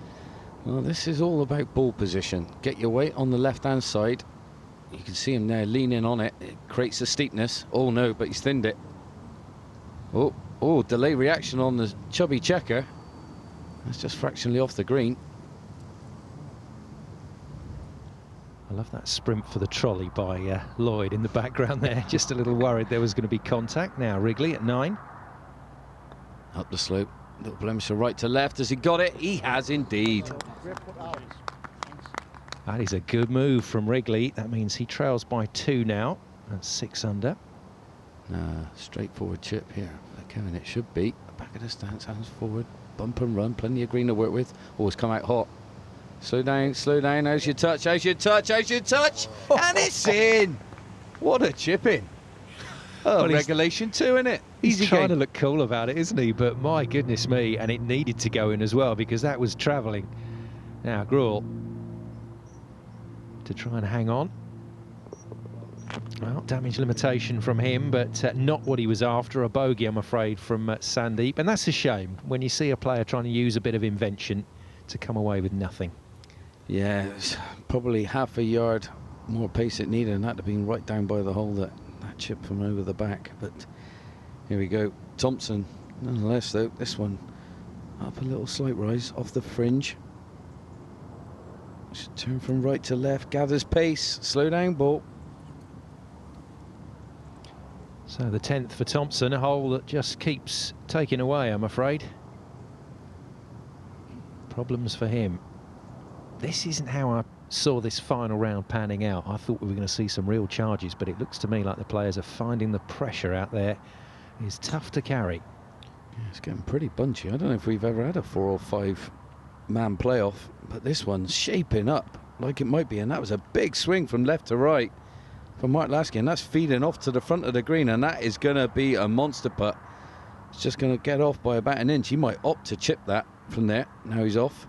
Well, this is all about ball position. Get your weight on the left-hand side. You can see him there leaning on it. It creates a steepness. Oh, no, but he's thinned it. Oh, delay reaction on the chubby checker. That's just fractionally off the green. I love that sprint for the trolley by Lloyd in the background there. Just a little worried there was going to be contact. Now Wrigley at 9. Up the slope. Little blemish from right to left. Has he got it? He has indeed. That is a good move from Wrigley. That means he trails by 2 now. That's 6 under. Straightforward chip here. Kevin, it should be. Back of the stance, hands forward. Bump and run. Plenty of green to work with. Always come out hot. Slow down, slow down. How's your touch? How's your touch? How's your touch? And it's in. What a chip in. Oh, well, regulation 2, isn't it? He's trying to look cool about it, isn't he? But my goodness me, and it needed to go in as well because that was travelling. Now Gruel to try and hang on. Well, damage limitation from him, but not what he was after. A bogey, I'm afraid, from Sandeep. And that's a shame when you see a player trying to use a bit of invention to come away with nothing. Yeah, it was probably half a yard more pace it needed, and that had been right down by the hole, that chip from over the back. But here we go. Thompson, nonetheless, though, this one up a little slight rise off the fringe. Should turn from right to left, gathers pace, slow down ball. So the 10th for Thompson, a hole that just keeps taking away, I'm afraid. Problems for him. This isn't how I saw this final round panning out. I thought we were going to see some real charges, but it looks to me like the players are finding the pressure out there is tough to carry. Yeah, it's getting pretty bunchy. I don't know if we've ever had a 4 or 5 man playoff, but this one's shaping up like it might be, and that was a big swing from left to right from Mark Lasky, and that's feeding off to the front of the green, and that is going to be a monster putt. It's just going to get off by about an inch. He might opt to chip that from there. Now he's off.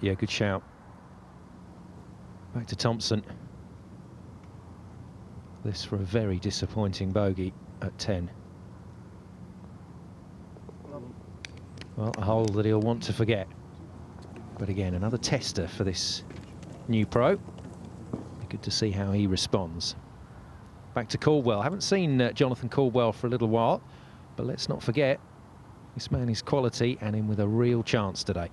Yeah, good shout. Back to Thompson. This for a very disappointing bogey at 10. Well, a hole that he'll want to forget. But again, another tester for this new pro. Be good to see how he responds. Back to Caldwell. Haven't seen Jonathan Caldwell for a little while, but let's not forget, this man is quality and in with a real chance today.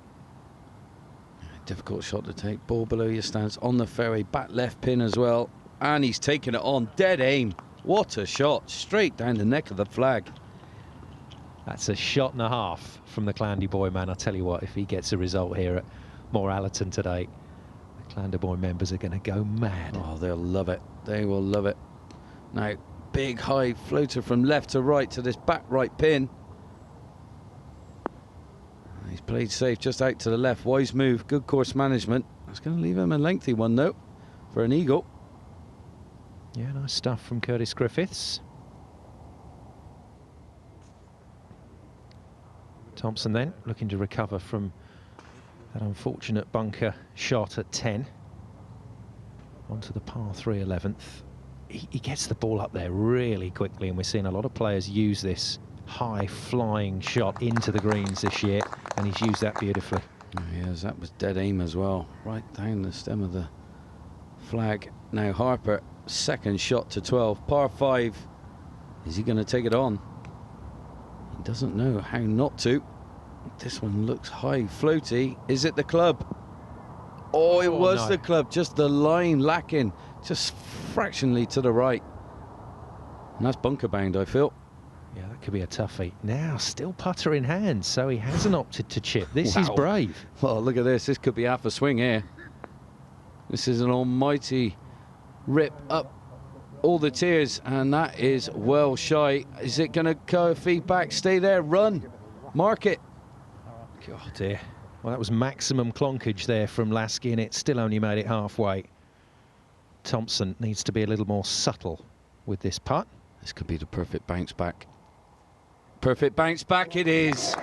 Difficult shot to take. Ball below your stance on the fairway, back left pin as well, and he's taken it on. Dead aim. What a shot, straight down the neck of the flag. That's a shot and a half from the Clandeboye man. I'll tell you what, if he gets a result here at Moor Allerton today, the Clandeboye members are going to go mad. Oh, they'll love it. They will love it. Now, big high floater from left to right to this back right pin. He's played safe just out to the left. Wise move, good course management. That's going to leave him a lengthy one, though, for an eagle. Yeah, nice stuff from Curtis Griffiths. Thompson then looking to recover from that unfortunate bunker shot at 10. onto the par 3 11th. He gets the ball up there really quickly, and we're seeing a lot of players use this high flying shot into the greens this year, and he's used that beautifully. Yes, that was dead aim as well, right down the stem of the flag. Now Harper, second shot to 12, par 5. Is he going to take it on? He doesn't know how not to. This one looks high, floaty. Is it the club? Oh, it was no. the club, just the line lacking, just fractionally to the right. And that's bunker bound, I feel. Yeah, that could be a toughie. Now, still putter in hand, so he hasn't opted to chip. This is Wow. brave. Well, look at this. This could be half a swing here. This is an almighty rip up all the tiers, and that is well shy. Is it going to go feedback? Stay there, run, mark it. God dear. Well, that was maximum clonkage there from Lasky, and it still only made it halfway. Thompson needs to be a little more subtle with this putt. This could be the perfect bounce back. Perfect bounce back it is.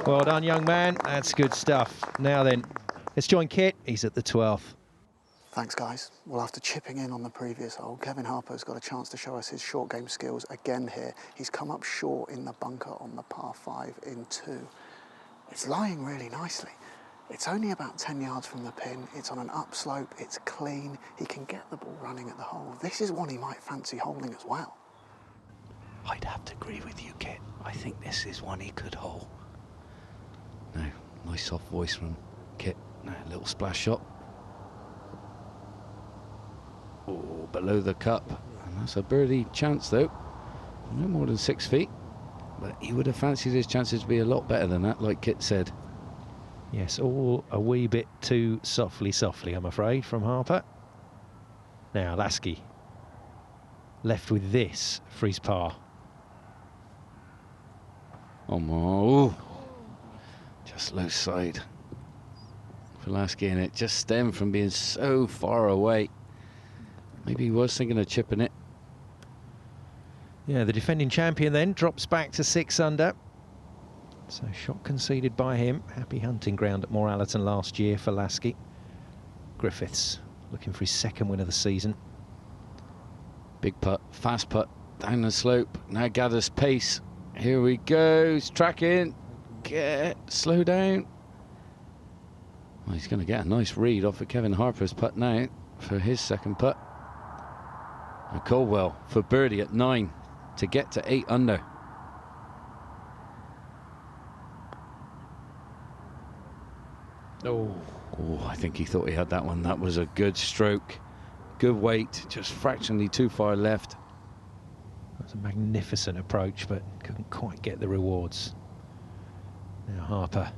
Well done, young man. That's good stuff. Now then, let's join Kit. He's at the 12th. Thanks, guys. Well, after chipping in on the previous hole, Kevin Harper's got a chance to show us his short game skills again here. He's come up short in the bunker on the par 5 in 2. It's lying really nicely. It's only about 10 yards from the pin. It's on an upslope. It's clean. He can get the ball running at the hole. This is one he might fancy holding as well. I'd have to agree with you, Kit. I think this is one he could hole. Now, nice soft voice from Kit. Now, a little splash shot. Oh, below the cup. And that's a birdie chance, though. No more than 6 feet. But he would have fancied his chances to be a lot better than that, like Kit said. Yes, all a wee bit too softly, I'm afraid, from Harper. Now, Lasky left with this for his par. Oh, Mo. Just low side for Lasky, and it just stemmed from being so far away. Maybe he was thinking of chipping it. Yeah, the defending champion then drops back to 6 under. So shot conceded by him. Happy hunting ground at Moor Allerton last year for Lasky. Griffiths looking for his second win of the season. Big putt, fast putt, down the slope. Now gathers pace. Here we go. He's tracking. Slow down. Well, he's going to get a nice read off of Kevin Harper's putt now for his second putt. And Caldwell for birdie at 9 to get to 8 under. Oh, I think he thought he had that one. That was a good stroke. Good weight, just fractionally too far left. That's a magnificent approach, but couldn't quite get the rewards. Now Harper.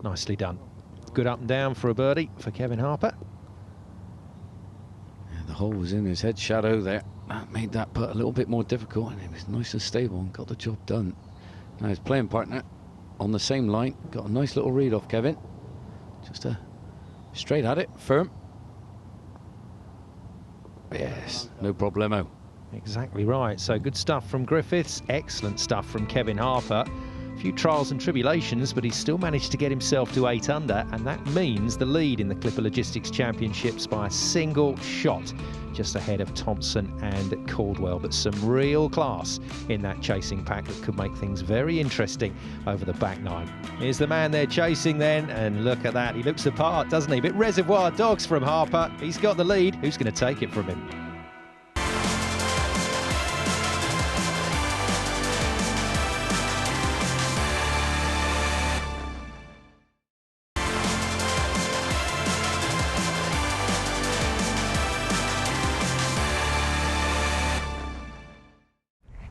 Nicely done. Good up and down for a birdie for Kevin Harper. Yeah, the hole was in his head shadow there. That made that putt a little bit more difficult, and it was nice and stable and got the job done. Now his playing partner on the same line. Got a nice little read off Kevin. Just straight at it, firm. Yes, no problemo. Exactly right. So good stuff from Griffiths, excellent stuff from Kevin Harper. A few trials and tribulations, but he's still managed to get himself to 8 under, and that means the lead in the Clipper Logistics Championships by a single shot, just ahead of Thompson and Caldwell. But some real class in that chasing pack that could make things very interesting over the back 9. Here's the man they're chasing then, and look at that. He looks the part, doesn't he? Bit Reservoir Dogs from Harper. He's got the lead. Who's going to take it from him?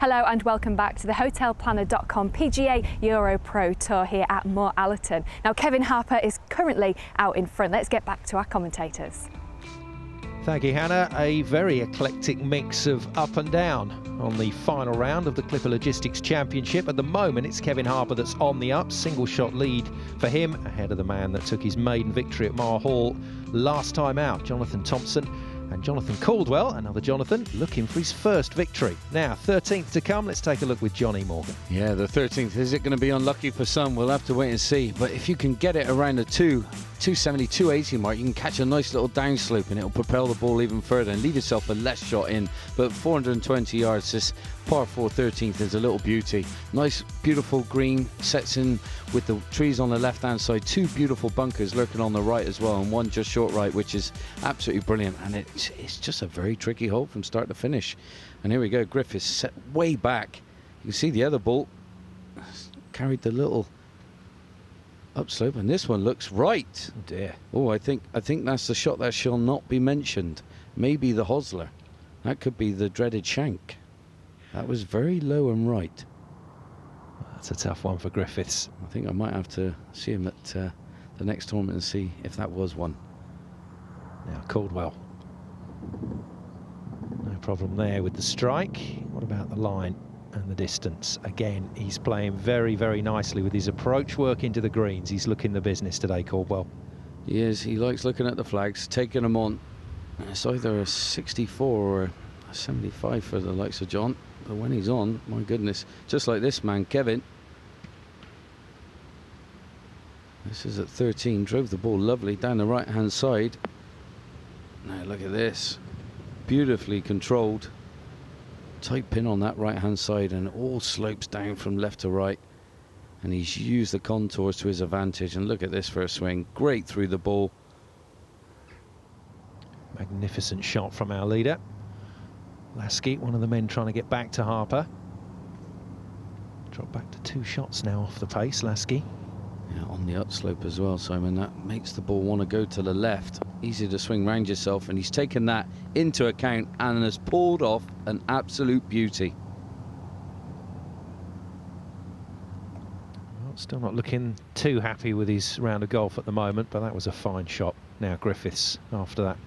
Hello and welcome back to the hotelplanner.com PGA EuroPro Tour here at Moor Allerton. Now Kevin Harper is currently out in front. Let's get back to our commentators. Thank you, Hannah. A very eclectic mix of up and down on the final round of the Clipper Logistics Championship. At the moment, it's Kevin Harper that's on the up. Single shot lead for him, ahead of the man that took his maiden victory at Mar Hall last time out, Jonathan Thompson. And Jonathan Caldwell, another Jonathan, looking for his first victory. Now, 13th to come. Let's take a look with Johnny Morgan. Yeah, the 13th. Is it going to be unlucky for some? We'll have to wait and see. But if you can get it around the 2, 270, 280 mark, you can catch a nice little downslope and it'll propel the ball even further and leave yourself a less shot in. But 420 yards, this par 4 13th is a little beauty. Nice, beautiful green, sets in with the trees on the left-hand side. Two beautiful bunkers lurking on the right as well, and one just short right, which is absolutely brilliant. And it's just a very tricky hole from start to finish. And here we go, Griffiths set way back. You can see the other ball carried the little upslope, and this one looks right. Oh dear. Oh, I think that's the shot that shall not be mentioned. Maybe the Hosler. That could be the dreaded shank. That was very low and right. That's a tough one for Griffiths. I think I might have to see him at the next tournament and see if that was one. Now Caldwell. No problem there with the strike. What about the line and the distance? Again, he's playing very, very nicely with his approach work into the greens. He's looking the business today, Caldwell. He is. He likes looking at the flags, taking them on. It's either a 64 or a 75 for the likes of John. But when he's on, my goodness, just like this man, Kevin. This is at 13, drove the ball lovely down the right-hand side. Now look at this. Beautifully controlled. Tight pin on that right-hand side, and all slopes down from left to right. And he's used the contours to his advantage. And look at this first swing. Great through the ball. Magnificent shot from our leader. Lasky, one of the men trying to get back to Harper. Drop back to 2 shots now off the pace, Lasky. Yeah, on the upslope as well, Simon. That makes the ball want to go to the left. Easy to swing round yourself, and he's taken that into account and has pulled off an absolute beauty. Well, still not looking too happy with his round of golf at the moment, but that was a fine shot. Now Griffiths, after that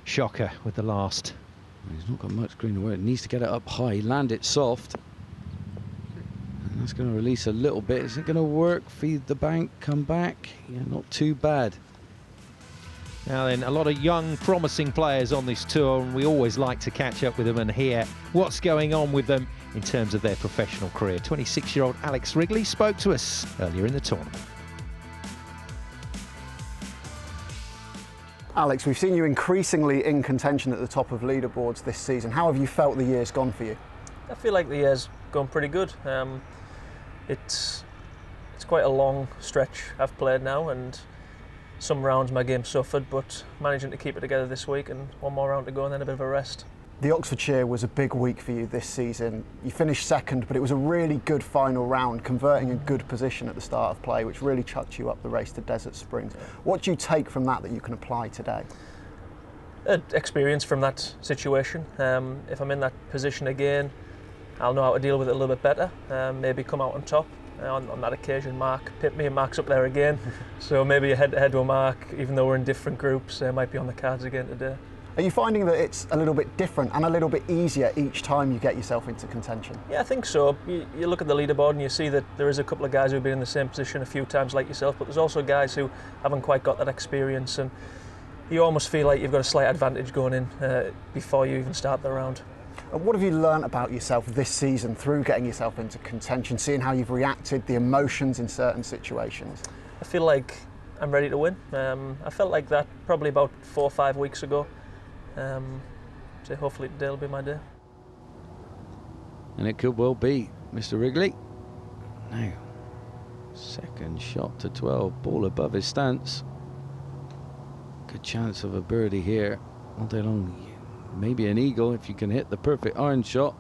shocker with the last. He's not got much green away. It needs to get it up high, land it soft. And that's going to release a little bit. Is it going to work? Feed the bank, come back. Yeah, not too bad. Now then, a lot of young, promising players on this tour, and we always like to catch up with them and hear what's going on with them in terms of their professional career. 26-year-old Alex Wrigley spoke to us earlier in the tournament. Alex, we've seen you increasingly in contention at the top of leaderboards this season. How have you felt the year's gone for you? I feel like the year's gone pretty good. It's quite a long stretch I've played now, and some rounds my game suffered, but managing to keep it together this week, and one more round to go and then a bit of a rest. The Oxfordshire was a big week for you this season. You finished second, but it was a really good final round, converting a good position at the start of play, which really chucked you up the race to Desert Springs. What do you take from that you can apply today? Experience from that situation. If I'm in that position again, I'll know how to deal with it a little bit better, maybe come out on top. On that occasion, Mark pipped me and Mark's up there again, so maybe a head-to-head with Mark, even though we're in different groups, might be on the cards again today. Are you finding that it's a little bit different and a little bit easier each time you get yourself into contention? Yeah, I think so. You look at the leaderboard and you see that there is a couple of guys who've been in the same position a few times like yourself, but there's also guys who haven't quite got that experience, and you almost feel like you've got a slight advantage going in before you even start the round. What have you learnt about yourself this season through getting yourself into contention, seeing how you've reacted, the emotions in certain situations? I feel like I'm ready to win. I felt like that probably about 4 or 5 weeks ago. So hopefully today will be my day. And it could well be, Mr. Wrigley. Now, second shot to 12, ball above his stance. Good chance of a birdie here all day long. Maybe an eagle if you can hit the perfect iron shot.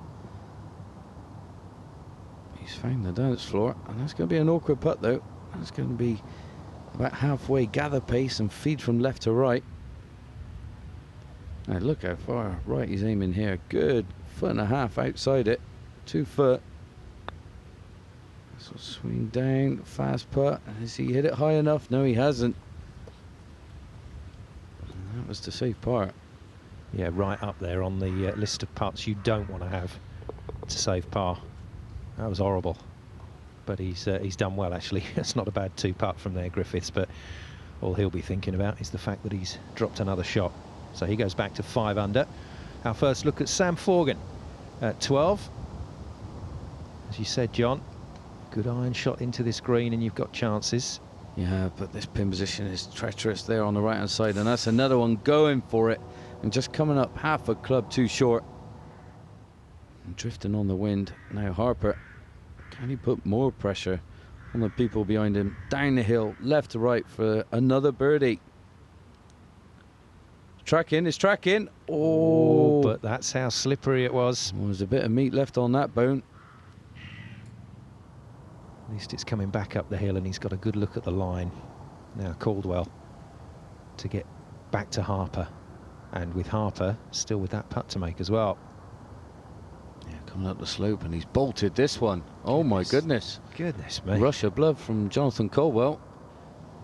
He's found the dance floor, and that's going to be an awkward putt though. That's going to be about halfway, gather pace and feed from left to right. Now look how far right he's aiming here. Good, 1.5 foot outside it, 2 foot. So swing down, fast putt. Has he hit it high enough? No, he hasn't. And that was the safe part. Yeah, right up there on the list of putts you don't want to have to save par. That was horrible, but he's done well actually. It's not a bad 2-putt from there, Griffiths, but all he'll be thinking about is the fact that he's dropped another shot. So he goes back to 5 under. Our first look at Sam Forgan at 12. As you said, John, good iron shot into this green and you've got chances. Yeah, but this pin position is treacherous there on the right hand side, and that's another one going for it and just coming up half a club too short. And drifting on the wind. Now Harper, can he put more pressure on the people behind him? Down the hill, left to right for another birdie. Track in, it's track in. Oh, but that's how slippery it was. Well, there's a bit of meat left on that bone. At least it's coming back up the hill, and he's got a good look at the line. Now Caldwell to get back to Harper, and with Harper still with that putt to make as well. Yeah, coming up the slope, and he's bolted this one. Oh my goodness. Goodness me. Rush of blood from Jonathan Caldwell.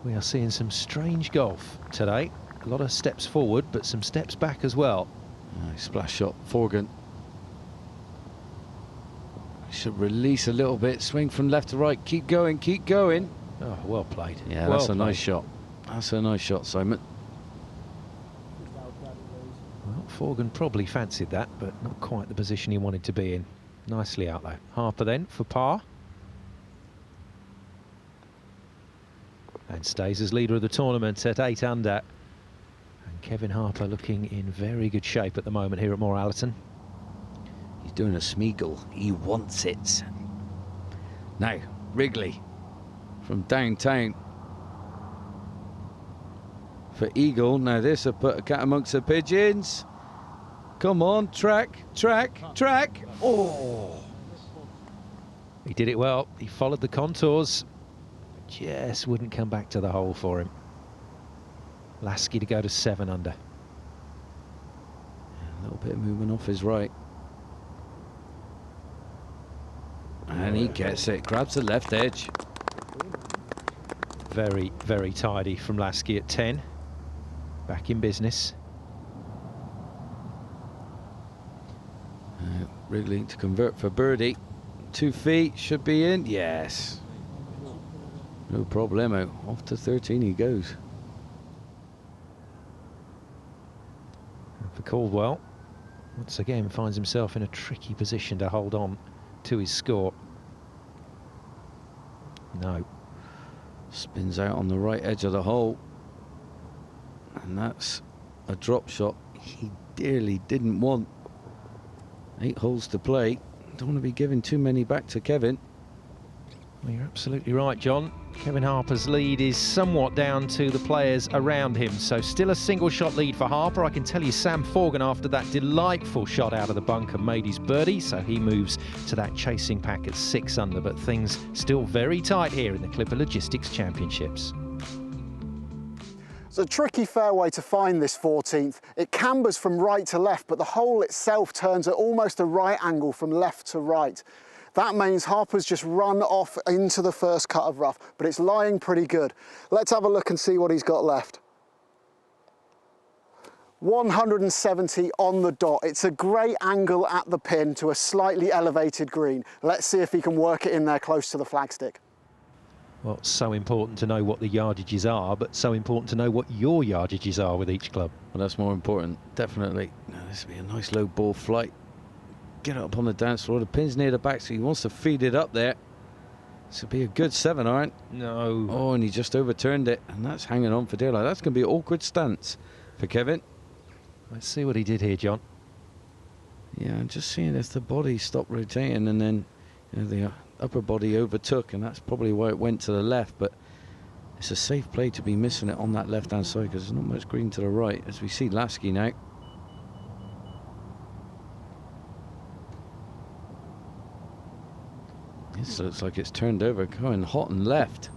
We are seeing some strange golf today. A lot of steps forward, but some steps back as well. Splash shot, Forgan. Should release a little bit, swing from left to right, keep going, keep going. Oh, well played. Yeah, well that's a played. nice shot. That's a nice shot, Simon. Well, Forgan probably fancied that, but not quite the position he wanted to be in. Nicely out though. Harper then for par. And stays as leader of the tournament at 8 under. And Kevin Harper looking in very good shape at the moment here at Moor Allerton. He's doing a Smeagol. He wants it. Now, Wrigley from downtown for Eagle. Now this will put a cat amongst the pigeons. Come on, track, track, track. Oh! He did it well. He followed the contours. Just wouldn't come back to the hole for him. Lasky to go to 7 under. A little bit of movement off his right. And he gets it, grabs the left edge. Very, very tidy from Lasky at 10. Back in business. Wrigley to convert for birdie. 2 feet, should be in. Yes. No problemo. Off to 13 he goes. And for Caldwell, once again finds himself in a tricky position to hold on to his score. No. Spins out on the right edge of the hole. And that's a drop shot he dearly didn't want. 8 holes to play. Don't want to be giving too many back to Kevin. Well, you're absolutely right, John. Kevin Harper's lead is somewhat down to the players around him, so still a single shot lead for Harper. I can tell you Sam Forgan, after that delightful shot out of the bunker, made his birdie, so he moves to that chasing pack at 6 under, but things still very tight here in the Clipper Logistics Championships. It's a tricky fairway to find this 14th. It cambers from right to left, but the hole itself turns at almost a right angle from left to right. That means Harper's just run off into the first cut of rough, but it's lying pretty good. Let's have a look and see what he's got left. 170 on the dot. It's a great angle at the pin to a slightly elevated green. Let's see if he can work it in there close to the flagstick. Well, it's so important to know what the yardages are, but so important to know what your yardages are with each club. Well, that's more important, definitely. Now, this will be a nice low ball flight. Get up on the dance floor. The pin's near the back, so he wants to feed it up there. This will be a good 7 iron. No. Oh, and he just overturned it, and that's hanging on for dear life. That's going to be an awkward stance for Kevin. Let's see what he did here, John. Yeah, I'm just seeing if the body stopped rotating, and then the upper body overtook, and that's probably why it went to the left. But it's a safe play to be missing it on that left-hand side, because there's not much green to the right, as we see Lasky now. This looks like it's turned over, going hot and left.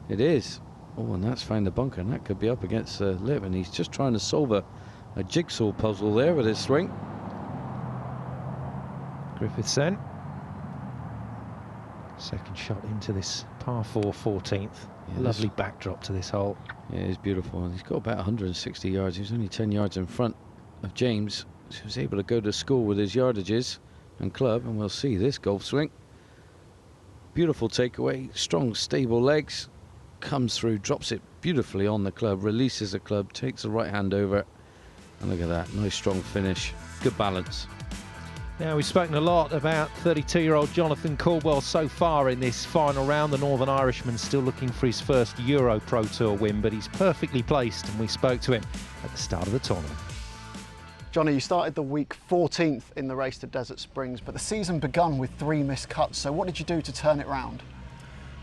It is. Oh, and that's found the bunker, and that could be up against the lip, and he's just trying to solve a jigsaw puzzle there with his swing. Griffiths then. Second shot into this par 4 14th. Yeah, lovely backdrop to this hole. Yeah, it's beautiful, and he's got about 160 yards. He's only 10 yards in front of James, so he was able to go to school with his yardages and club, and we'll see this golf swing. Beautiful takeaway, strong, stable legs, comes through, drops it beautifully on the club, releases the club, takes the right hand over, and look at that, nice strong finish, good balance. Now, we've spoken a lot about 32-year-old Jonathan Caldwell so far in this final round. The Northern Irishman still looking for his first EuroPro Tour win, but he's perfectly placed, and we spoke to him at the start of the tournament. Johnny, you started the week 14th in the race to Desert Springs, but the season begun with 3 missed cuts. So what did you do to turn it round?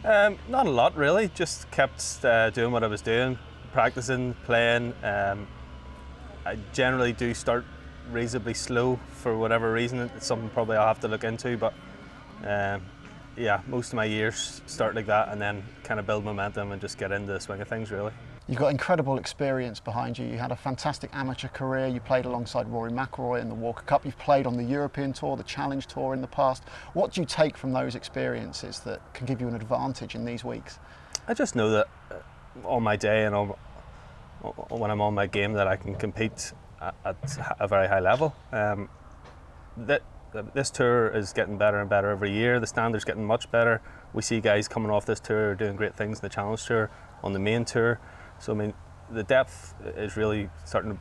Not a lot, really. Just kept doing what I was doing, practicing, playing. I generally do start reasonably slow for whatever reason. It's something probably I'll have to look into, but yeah, most of my years start like that and then kind of build momentum and just get into the swing of things, really. You've got incredible experience behind you. You had a fantastic amateur career. You played alongside Rory McIlroy in the Walker Cup. You've played on the European Tour, the Challenge Tour in the past. What do you take from those experiences that can give you an advantage in these weeks? I just know that on my day and when I'm on my game that I can compete at a very high level. This tour is getting better and better every year. The standard's getting much better. We see guys coming off this tour doing great things in the Challenge Tour, on the main tour. So I mean, the depth is really starting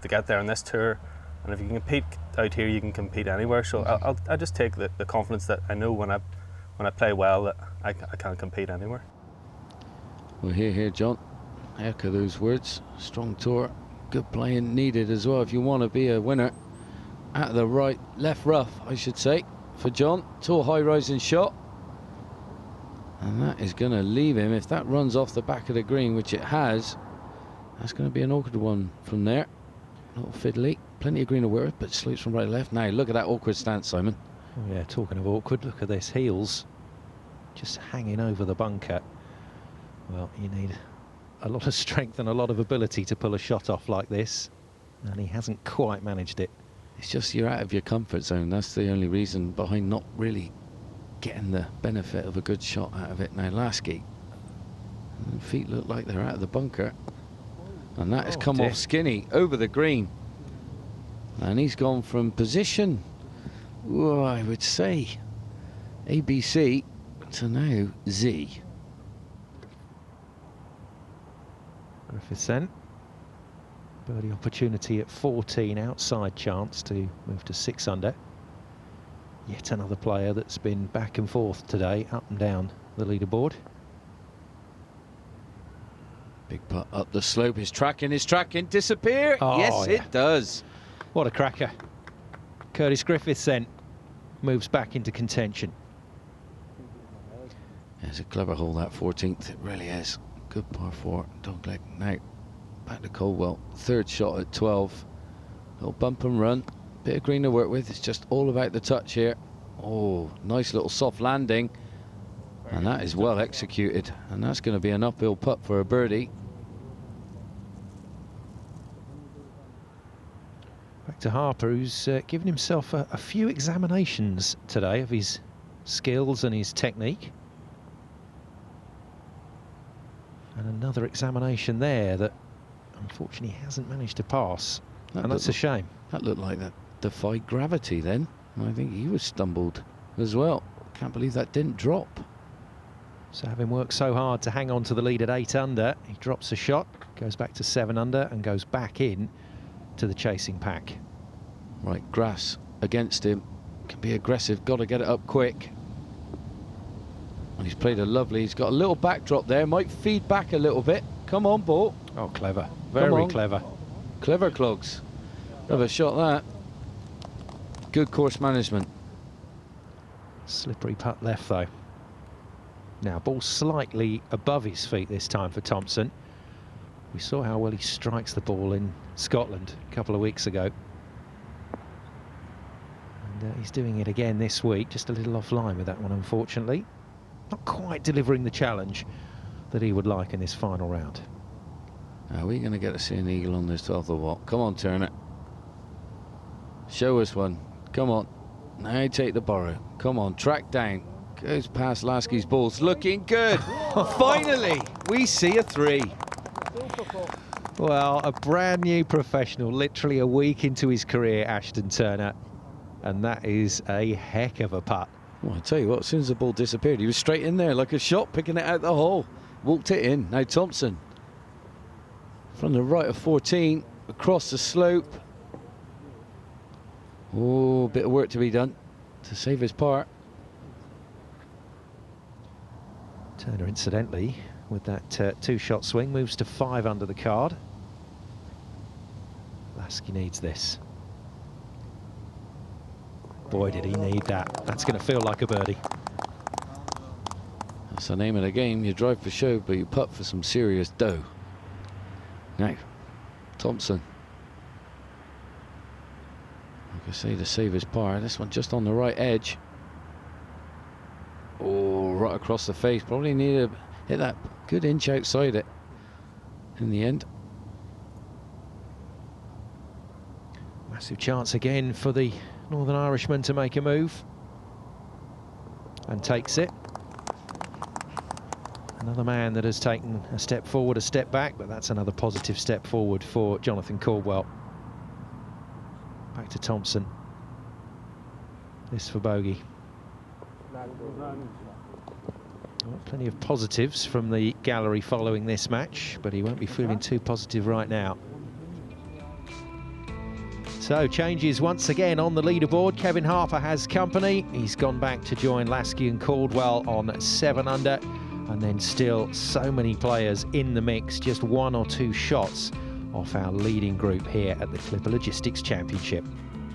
to get there on this tour. And if you can compete out here, you can compete anywhere. So I just take the confidence that I know when I play well that I can compete anywhere. Well, here, John. Echo those words. Strong tour. Good playing needed as well if you want to be a winner. At the right, left rough, I should say, for John. Tall, high-rising shot. And that is going to leave him. If that runs off the back of the green, which it has, that's going to be an awkward one from there. A little fiddly. Plenty of green to work with, but slopes from right to left. Now, look at that awkward stance, Simon. Oh, yeah, talking of awkward, look at this. Heels just hanging over the bunker. Well, you need a lot of strength and a lot of ability to pull a shot off like this, and he hasn't quite managed it. It's just you're out of your comfort zone. That's the only reason behind not really getting the benefit of a good shot out of it. Now, Lasky, feet look like they're out of the bunker, and that has come off skinny over the green, and he's gone from position, I would say ABC, to now Z. Griffiths then. Birdie opportunity at 14, outside chance to move to 6 under. Yet another player that's been back and forth today, up and down the leaderboard. Big putt up the slope, his tracking, disappear. Oh, yes, yeah. It does. What a cracker. Curtis Griffiths then moves back into contention. It's a clever hole, that 14th, it really is. Good par 4, dogleg. Now, back to Caldwell, 3rd shot at 12. Little bump and run, bit of green to work with. It's just all about the touch here. Oh, nice little soft landing. And that is well executed. And that's going to be an uphill putt for a birdie. Back to Harper, who's given himself a few examinations today of his skills and his technique. And another examination there that unfortunately hasn't managed to pass. And that's a shame. That looked like that defied gravity then. I think he was stumbled as well. Can't believe that didn't drop. So having worked so hard to hang on to the lead at 8 under, he drops a shot, goes back to 7 under and goes back in to the chasing pack. Right, grass against him. Can be aggressive, got to get it up quick. And he's played he's got a little backdrop there, might feed back a little bit. Come on, ball. Oh, clever. Very clever. Clever, Clogs. Another shot, that. Good course management. Slippery putt left, though. Now, ball slightly above his feet this time for Thompson. We saw how well he strikes the ball in Scotland a couple of weeks ago. And he's doing it again this week, just a little offline with that one, unfortunately. Not quite delivering the challenge that he would like in this final round. Are we going to get to see an eagle on this 12th or what? Come on, Turner. Show us one. Come on. Now take the borrow. Come on, track down. Goes past Lasky's balls. Looking good. Finally, we see a 3. Well, a brand new professional, literally a week into his career, Ashton Turner. And that is a heck of a putt. Well, I tell you what, as soon as the ball disappeared, he was straight in there like a shot, picking it out the hole. Walked it in. Now Thompson. From the right of 14, across the slope. Oh, bit of work to be done to save his par. Turner, incidentally, with that two-shot swing, moves to 5 under the card. Lasky needs this. Boy, did he need that. That's going to feel like a birdie. That's the name of the game. You drive for show, but you putt for some serious dough. Now, Thompson. Like I say, to save his par. This one just on the right edge. Oh, right across the face. Probably need to hit that good inch outside it in the end. Massive chance again for the Northern Irishman to make a move. And takes it. Another man that has taken a step forward, a step back, but that's another positive step forward for Jonathan Caldwell. Back to Thompson. This for bogey. Well, plenty of positives from the gallery following this match, but he won't be feeling too positive right now. So changes once again on the leaderboard. Kevin Harper has company. He's gone back to join Lasky and Caldwell on 7 under. And then still so many players in the mix, just 1 or 2 shots off our leading group here at the Clipper Logistics Championship.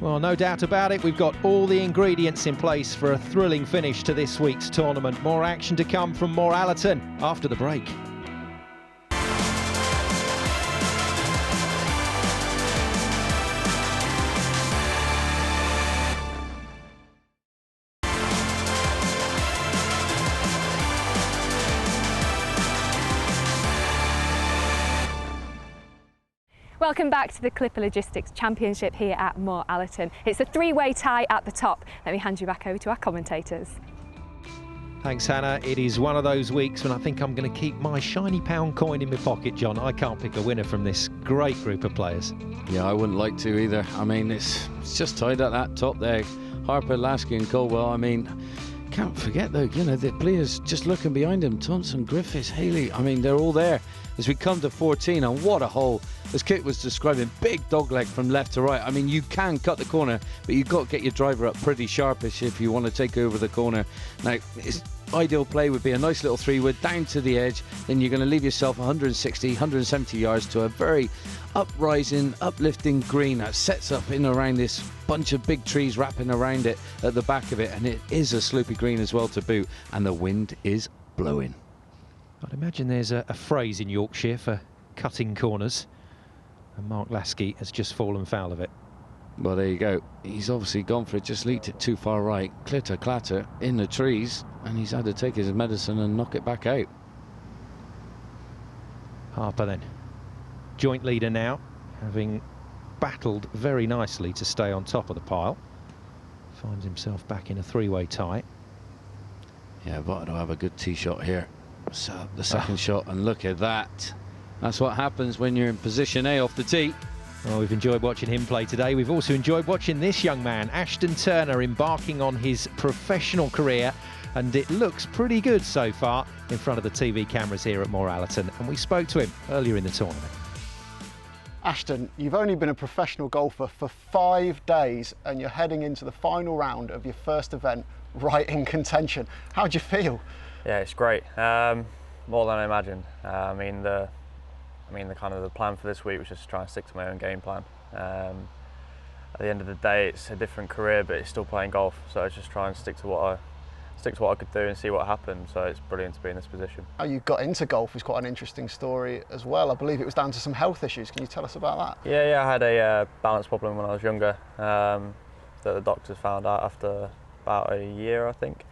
Well, no doubt about it, we've got all the ingredients in place for a thrilling finish to this week's tournament. More action to come from Moor Allerton after the break. Welcome back to the Clipper Logistics Championship here at Moor Allerton. It's a 3-way tie at the top. Let me hand you back over to our commentators. Thanks, Hannah. It is one of those weeks when I think I'm going to keep my shiny pound coin in my pocket, John. I can't pick a winner from this great group of players. Yeah, I wouldn't like to either. I mean, it's just tied at that top there. Harper, Lasky and Caldwell. I mean, can't forget though, you know, the players just looking behind him. Thompson, Griffiths, Haley. I mean, they're all there as we come to 14, and what a hole. As Kit was describing, big dogleg from left to right. I mean, you can cut the corner, but you've got to get your driver up pretty sharpish if you want to take over the corner. Now, it's ideal play would be a nice little 3-wood down to the edge. Then you're going to leave yourself 160, 170 yards to a very uprising, uplifting green that sets up in around this bunch of big trees wrapping around it at the back of it. And it is a sloopy green as well to boot. And the wind is blowing. I'd imagine there's a phrase in Yorkshire for cutting corners. And Mark Lasky has just fallen foul of it. Well, there you go. He's obviously gone for it, just leaked it too far right. Clitter, clatter in the trees, and he's had to take his medicine and knock it back out. Harper then, joint leader now, having battled very nicely to stay on top of the pile. Finds himself back in a 3-way tie. Yeah, but I'll have a good tee shot here. So the second shot, and look at that. That's what happens when you're in position A off the tee. Well, we've enjoyed watching him play today. We've also enjoyed watching this young man, Ashton Turner, embarking on his professional career. And it looks pretty good so far in front of the TV cameras here at Moor Allerton. And we spoke to him earlier in the tournament. Ashton, you've only been a professional golfer for 5 days and you're heading into the final round of your first event right in contention. How do you feel? Yeah, it's great. More than I imagined. I mean, the kind of the plan for this week was just to try and stick to my own game plan. At the end of the day, it's a different career, but it's still playing golf. So it's just try and stick to what I could do and see what happened. So it's brilliant to be in this position. How you got into golf is quite an interesting story as well. I believe it was down to some health issues. Can you tell us about that? Yeah, I had a balance problem when I was younger that the doctors found out after about a year, I think.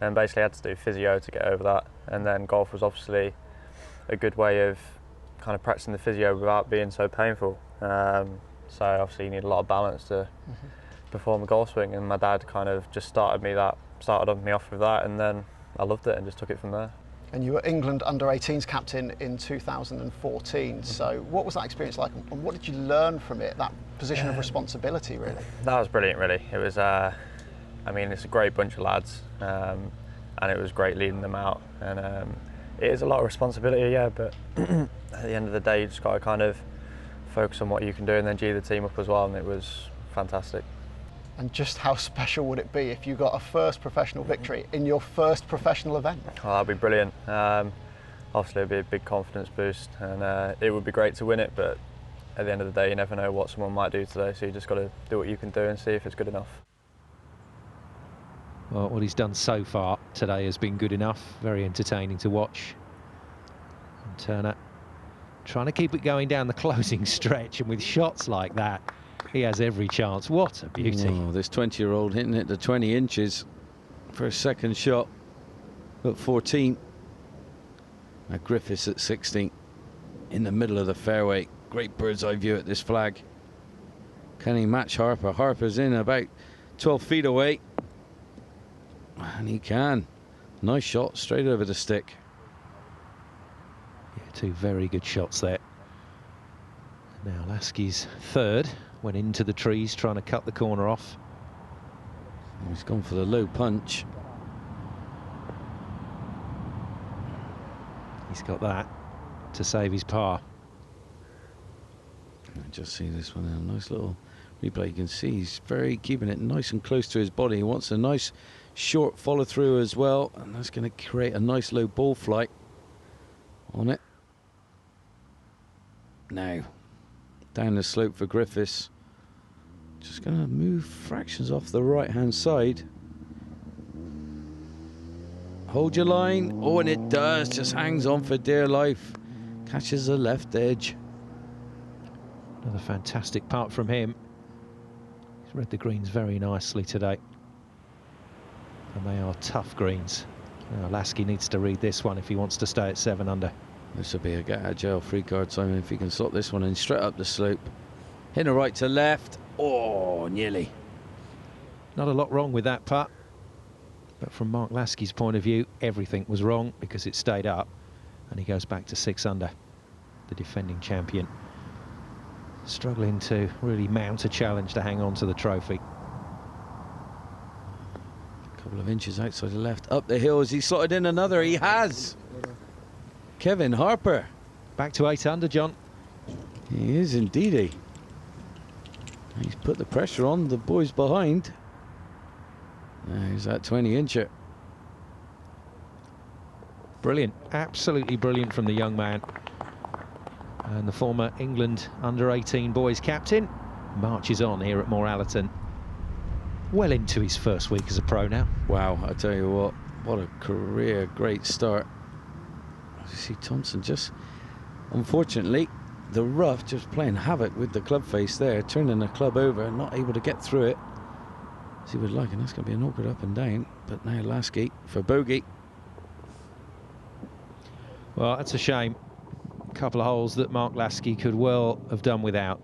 And basically had to do physio to get over that. And then golf was obviously a good way of kind of practicing the physio without being so painful. So obviously you need a lot of balance to perform a golf swing, and my dad kind of just started me off with that, and then I loved it and just took it from there. And you were England under-18s captain in 2014, so what was that experience like, and what did you learn from it, that position of responsibility really? That was brilliant really. It was, I mean, it's a great bunch of lads, and it was great leading them out, and it is a lot of responsibility, yeah, but at the end of the day you just got to kind of focus on what you can do and then G the team up as well, and it was fantastic. And just how special would it be if you got a first professional victory in your first professional event? Oh, that'd be brilliant. Obviously it'd be a big confidence boost, and it would be great to win it, but at the end of the day you never know what someone might do today, so you just got to do what you can do and see if it's good enough. Well, what he's done so far today has been good enough, very entertaining to watch. And Turner trying to keep it going down the closing stretch, and with shots like that he has every chance. What a beauty. Oh, this 20-year-old hitting it to 20 inches for a second shot at 14. Now Griffiths at 16 in the middle of the fairway. Great bird's eye view at this flag. Can he match Harper? Harper's in about 12 feet away, and he can. Nice shot straight over the stick. Yeah, two very good shots there. Now Lasky's third went into the trees trying to cut the corner off. He's gone for the low punch. He's got that to save his par. Just see this one now. Nice little replay. You can see he's very keeping it nice and close to his body. He wants a nice short follow through as well, and that's going to create a nice low ball flight on it. Now down the slope for Griffiths. Just going to move fractions off the right hand side. Hold your line. Oh, and it does. Just hangs on for dear life. Catches the left edge. Another fantastic putt from him. He's read the greens very nicely today. And they are tough greens. Now Lasky needs to read this one if he wants to stay at 7 under. This will be a get out of jail free card, Simon, if he can slot this one in straight up the slope. Hitting a right to left. Oh, nearly. Not a lot wrong with that putt. But from Mark Lasky's point of view, everything was wrong because it stayed up. And he goes back to 6 under, the defending champion. Struggling to really mount a challenge to hang on to the trophy. A couple of inches outside the left. Up the hill. Has he slotted in another? He has. Kevin Harper. Back to 8 under, John. He is indeedy. He's put the pressure on the boys behind. There's that 20-incher. Brilliant, absolutely brilliant from the young man. And the former England under-18 boys captain marches on here at Moor Allerton. Well into his first week as a pro now. Wow, I tell you what a career, great start. You see Thompson just, unfortunately, the rough just playing havoc with the club face there, turning the club over and not able to get through it as he would like, and that's going to be an awkward up and down. But now Lasky for bogey. Well, that's a shame. A couple of holes that Mark Lasky could well have done without.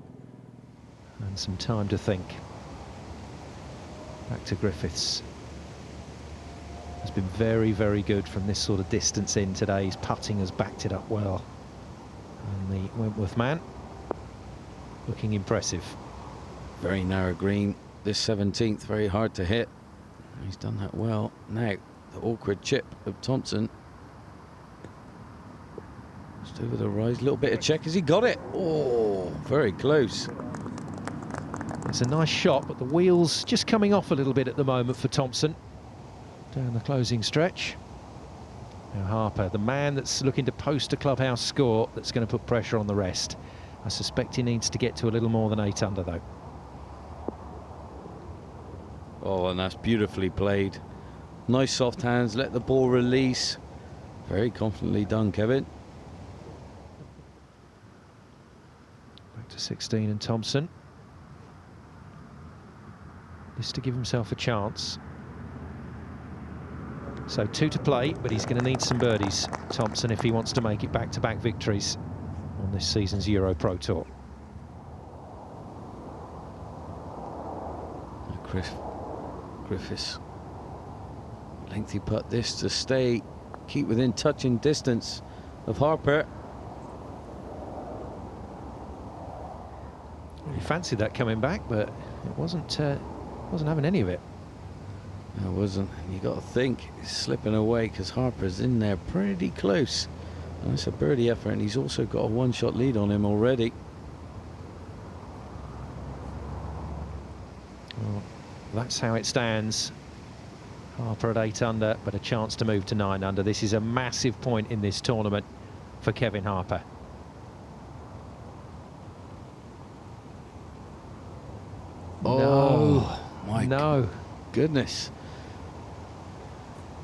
And some time to think. Back to Griffiths. Has been very, very good from this sort of distance in today. His putting has backed it up well. And the Wentworth man looking impressive. Very narrow green. This 17th, very hard to hit. He's done that well. Now, the awkward chip of Thompson. Just over the rise, little bit of check. Has he got it? Oh, very close. It's a nice shot, but the wheel's just coming off a little bit at the moment for Thompson. Down the closing stretch. Now Harper, the man that's looking to post a clubhouse score that's going to put pressure on the rest. I suspect he needs to get to a little more than 8 under, though. Oh, and that's beautifully played. Nice soft hands, let the ball release. Very confidently done, Kevin. Back to 16 and Thompson. Just to give himself a chance. So 2 to play, but he's going to need some birdies, Thompson, if he wants to make it back-to-back victories on this season's EuroPro Tour. Griffiths. Lengthy putt this to stay, keep within touching distance of Harper. He fancied that coming back, but it wasn't having any of it. It wasn't. You got to think he's slipping away because Harper's in there pretty close. And it's a birdie effort, and he's also got a 1-shot lead on him already. Well, That's how it stands. Harper at 8 under, but a chance to move to 9 under. This is a massive point in this tournament for Kevin Harper. Oh, my goodness.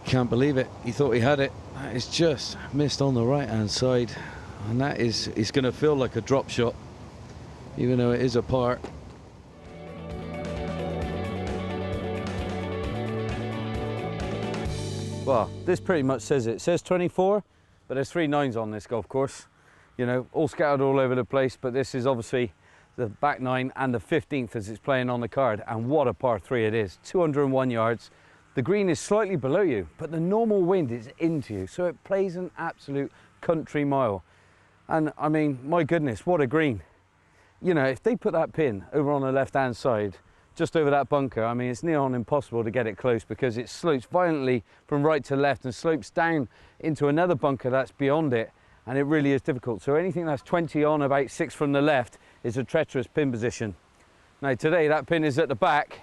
Can't believe it. He thought he had it. That is just missed on the right-hand side. And that is, it's going to feel like a drop shot, even though it is a par. Well, this pretty much says it. It says 24, but there's 3 9s on this golf course. You know, all scattered all over the place, but this is obviously the back 9 and the 15th as it's playing on the card. And what a par 3 it is. 201 yards. The green is slightly below you, but the normal wind is into you, so it plays an absolute country mile. And I mean, my goodness, what a green. You know, if they put that pin over on the left-hand side, just over that bunker, I mean, it's near on impossible to get it close because it slopes violently from right to left and slopes down into another bunker that's beyond it, and it really is difficult. So anything that's 20 on, about 6 from the left, is a treacherous pin position. Now today, that pin is at the back,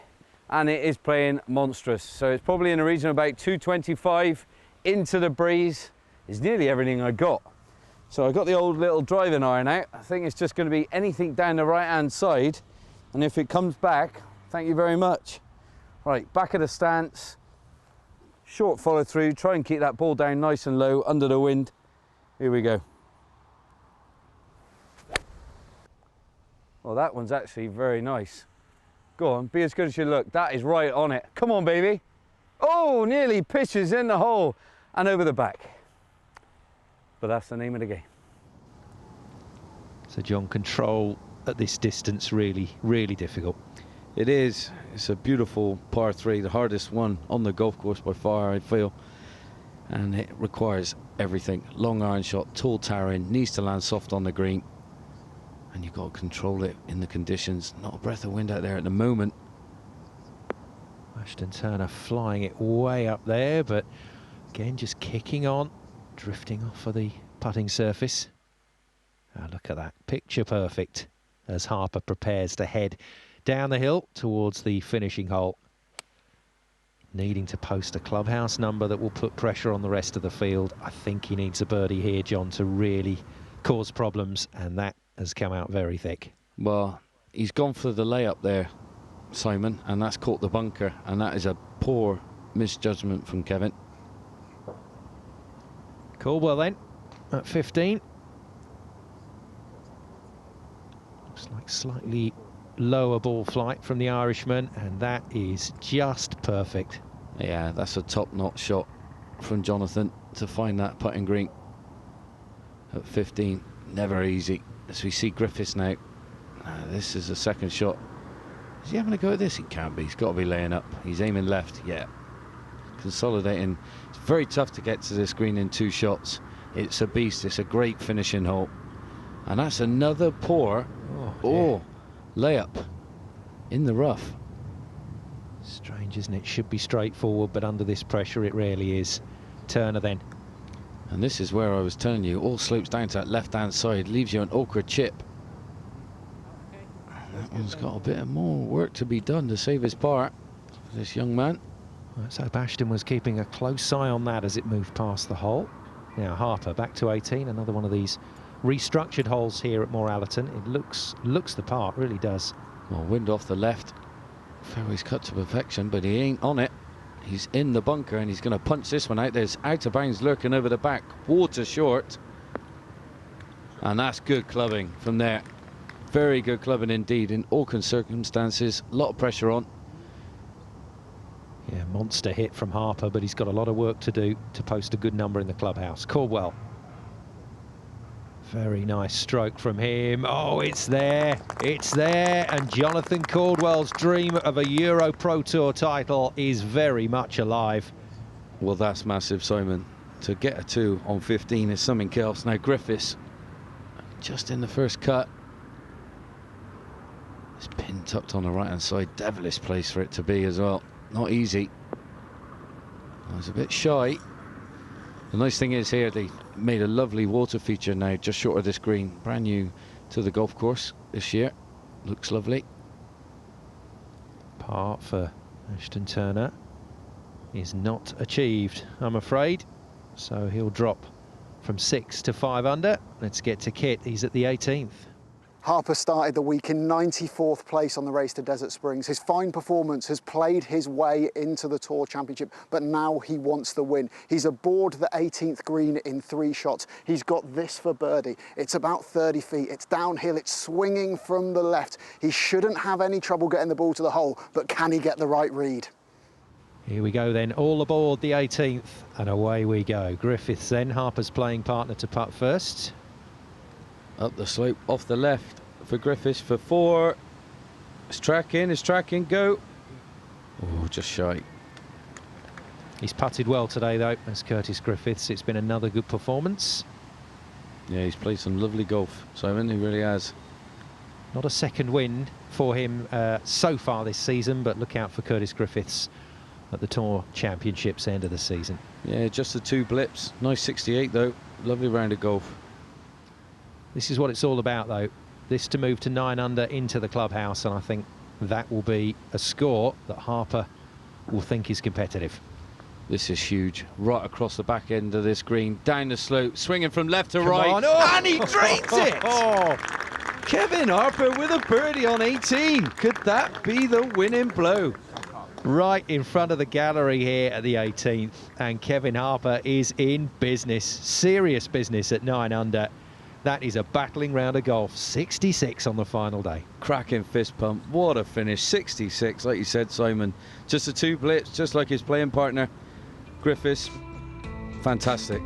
and it is playing monstrous. So it's probably in a region of about 225 into the breeze. Is nearly everything I got. So I got the old little driving iron out. I think it's just going to be anything down the right-hand side, and if it comes back, thank you very much. Right, back of the stance, short follow through, try and keep that ball down nice and low under the wind. Here we go. Well, that one's actually very nice. Go on, be as good as you look. That is right on it. Come on, baby. Oh, nearly pitches in the hole and over the back. But that's the name of the game. So John, control at this distance really, really difficult. It is. It's a beautiful par 3, the hardest one on the golf course by far, I feel. And it requires everything. Long iron shot, tall towering, needs to land soft on the green. And you've got to control it in the conditions. Not a breath of wind out there at the moment. Ashton Turner flying it way up there, but again, just kicking on, drifting off of the putting surface. Oh, look at that, picture perfect as Harper prepares to head down the hill towards the finishing hole. Needing to post a clubhouse number that will put pressure on the rest of the field. I think he needs a birdie here, John, to really cause problems, and that has come out very thick. Well, he's gone for the layup there, Simon, and that's caught the bunker, and that is a poor misjudgment from Kevin. Caldwell then at 15. Looks like slightly lower ball flight from the Irishman, and that is just perfect. Yeah, that's a top-notch shot from Jonathan to find that putting green at 15. Never easy. As we see Griffiths now, this is the second shot. Is he having a go at this? He can't be. He's got to be laying up. He's aiming left. Yeah. Consolidating. It's very tough to get to this green in 2 shots. It's a beast. It's a great finishing hole. And that's another poor layup in the rough. Strange, isn't it? Should be straightforward, but under this pressure it rarely is. Turner then. And this is where I was telling you, all slopes down to that left-hand side, leaves you an awkward chip. That one's got a bit more work to be done to save his par for this young man. Let's hope Ashton was keeping a close eye on that as it moved past the hole. Now Harper back to 18, another one of these restructured holes here at Moor Allerton. It looks the part, really does. Well, wind off the left. Fairway's cut to perfection, but he ain't on it. He's in the bunker and he's going to punch this one out. There's out of bounds lurking over the back. Water short. And that's good clubbing from there. Very good clubbing indeed in all circumstances. A lot of pressure on. Yeah, monster hit from Harper, but he's got a lot of work to do to post a good number in the clubhouse. Caldwell. Very nice stroke from him. Oh, it's there. It's there. And Jonathan Caldwell's dream of a EuroPro Tour title is very much alive. Well, that's massive, Simon. To get a 2 on 15 is something else. Now, Griffiths, just in the first cut. This pin tucked on the right-hand side. Devilish place for it to be as well. Not easy. I was a bit shy. The nice thing is here, they made a lovely water feature now just short of this green. Brand new to the golf course this year. Looks lovely. Par for Ashton Turner is not achieved, I'm afraid. So he'll drop from 6 to 5 under. Let's get to Kit. He's at the 18th. Harper started the week in 94th place on the race to Desert Springs. His fine performance has played his way into the Tour Championship, but now he wants the win. He's aboard the 18th green in 3 shots. He's got this for birdie. It's about 30 feet. It's downhill. It's swinging from the left. He shouldn't have any trouble getting the ball to the hole, but can he get the right read? Here we go then, all aboard the 18th, and away we go. Griffiths then, Harper's playing partner to putt first. Up the slope, off the left for Griffiths for 4. It's tracking, go. Oh, just shy. He's putted well today though, as Curtis Griffiths. It's been another good performance. Yeah, he's played some lovely golf, Simon, he really has. Not a second win for him so far this season, but look out for Curtis Griffiths at the Tour Championships end of the season. Yeah, just the 2 blips. Nice 68 though, lovely round of golf. This is what it's all about though. This to move to 9 under into the clubhouse, and I think that will be a score that Harper will think is competitive. This is huge. Right across the back end of this green, down the slope, swinging from left to right. On. Oh. And he drains it! Oh. Kevin Harper with a birdie on 18. Could that be the winning blow? Right in front of the gallery here at the 18th, and Kevin Harper is in business, serious business at 9 under. That is a battling round of golf. 66 on the final day. Cracking fist pump. What a finish. 66, like you said, Simon. Just the 2 blips, just like his playing partner, Griffiths. Fantastic.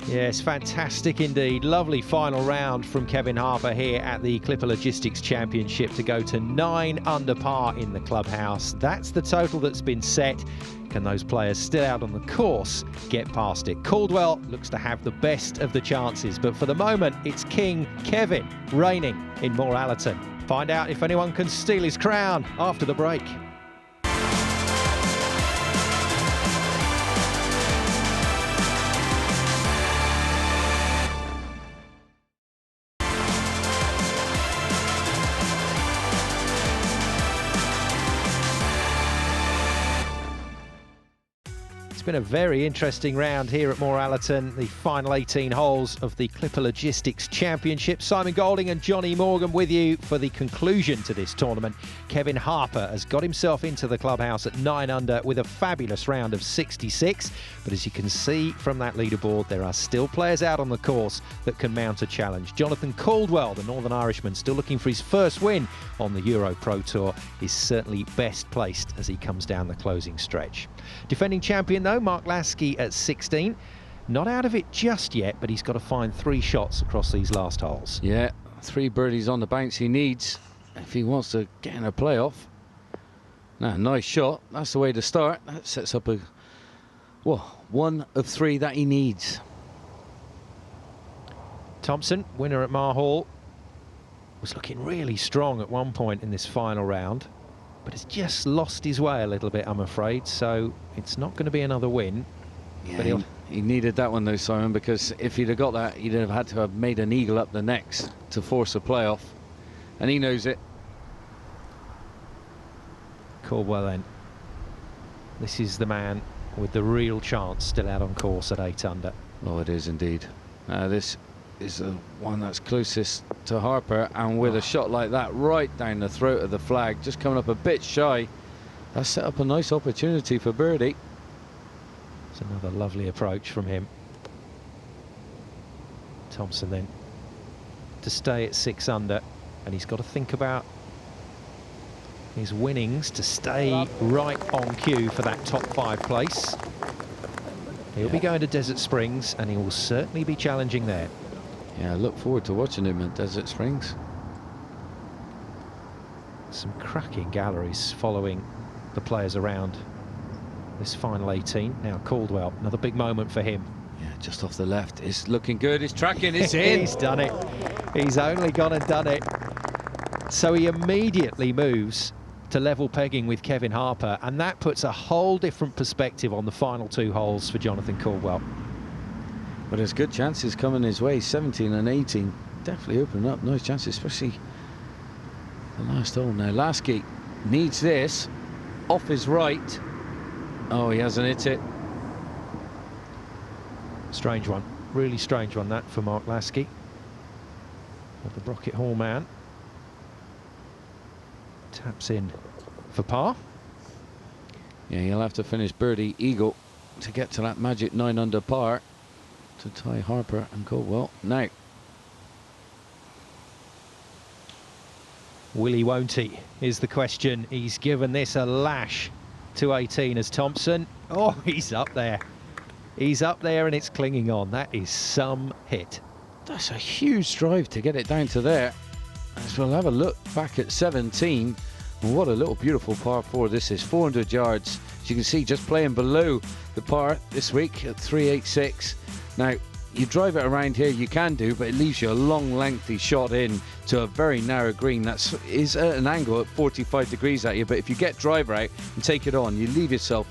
Yes, fantastic indeed. Lovely final round from Kevin Harper here at the Clipper Logistics Championship to go to 9 under par in the clubhouse. That's the total that's been set. Can those players still out on the course get past it? Caldwell looks to have the best of the chances, but for the moment it's King Kevin reigning in Moor Allerton. Find out if anyone can steal his crown after the break. It's been a very interesting round here at Moor Allerton, the final 18 holes of the Clipper Logistics Championship. Simon Golding and Johnny Morgan with you for the conclusion to this tournament. Kevin Harper has got himself into the clubhouse at 9 under with a fabulous round of 66. But as you can see from that leaderboard, there are still players out on the course that can mount a challenge. Jonathan Caldwell, the Northern Irishman, still looking for his first win on the EuroPro Tour, is certainly best placed as he comes down the closing stretch. Defending champion though, Mark Lasky at 16. Not out of it just yet, but he's got to find 3 shots across these last holes. Yeah, 3 birdies on the bounce he needs if he wants to get in a playoff. Now, nice shot. That's the way to start. That sets up a, well, 1 of 3 that he needs. Thompson, winner at Mar Hall, was looking really strong at one point in this final round, but has just lost his way a little bit, I'm afraid, so it's not going to be another win. Yeah, but he needed that one though, Simon, because if he'd have got that, he'd have had to have made an eagle up the next to force a playoff, and he knows it. Caldwell then. This is the man with the real chance still out on course at 8 under. Oh, it is indeed. This is the one that's closest to Harper, and with a shot like that right down the throat of the flag, just coming up a bit shy, that set up a nice opportunity for birdie. It's another lovely approach from him. Thompson then to stay at 6 under, and he's got to think about his winnings to stay right on cue for that top 5 place. He'll be going to Desert Springs, and he will certainly be challenging there. Yeah, I look forward to watching him at Desert Springs. Some cracking galleries following the players around this final 18. Now Caldwell, another big moment for him. Yeah, just off the left. It's looking good. It's tracking. It's in. He's done it. He's only gone and done it. So he immediately moves to level pegging with Kevin Harper, and that puts a whole different perspective on the final 2 holes for Jonathan Caldwell. But there's good chances coming his way. 17 and 18 definitely opening up nice chances, especially the last hole. Now Lasky needs this. off his right. Oh, he hasn't hit it. Strange one, really strange one that for Mark Lasky, the Brocket Hall man. Taps in for par. Yeah, he'll have to finish birdie eagle to get to that magic 9 under par to tie Harper and Caldwell. Now, will he, won't he, is the question. He's given this a lash to 18 as Thompson. Oh, he's up there. He's up there and it's clinging on. That is some hit. That's a huge drive to get it down to there. As we'll have a look back at 17. What a little beautiful par 4 this is. 400 yards. As you can see, just playing below the par this week at 386. Now, you drive it around here, you can do, but it leaves you a long, lengthy shot in to a very narrow green. That is at an angle at 45 degrees at you, but if you get driver out and take it on, you leave yourself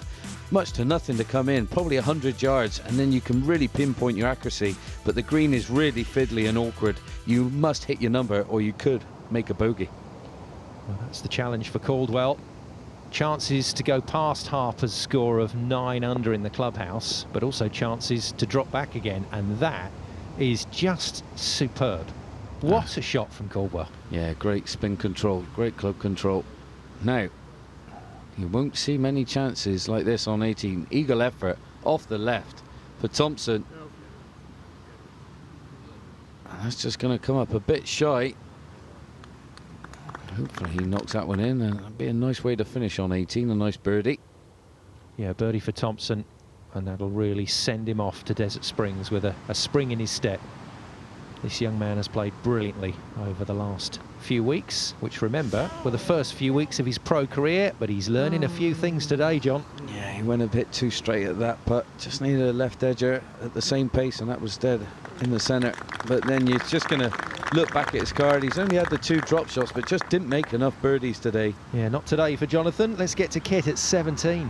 much to nothing to come in, probably 100 yards, and then you can really pinpoint your accuracy. But the green is really fiddly and awkward. You must hit your number or you could make a bogey. Well, that's the challenge for Caldwell. Chances to go past Harper's score of 9 under in the clubhouse, but also chances to drop back again, and that is just superb. What a shot from Caldwell. Yeah, great spin control, great club control. Now, you won't see many chances like this on 18. Eagle effort off the left for Thompson. And that's just going to come up a bit shy. Hopefully he knocks that one in, and that'll be a nice way to finish on 18, a nice birdie. Yeah, birdie for Thompson, and that'll really send him off to Desert Springs with a spring in his step. This young man has played brilliantly over the last few weeks, which, remember, were the first few weeks of his pro career, but he's learning a few things today, John. Yeah, he went a bit too straight at that putt. Just needed a left edger at the same pace, and that was dead in the centre. But then you're just going to look back at his card. He's only had the 2 drop shots, but just didn't make enough birdies today. Yeah, not today for Jonathan. Let's get to Kit at 17.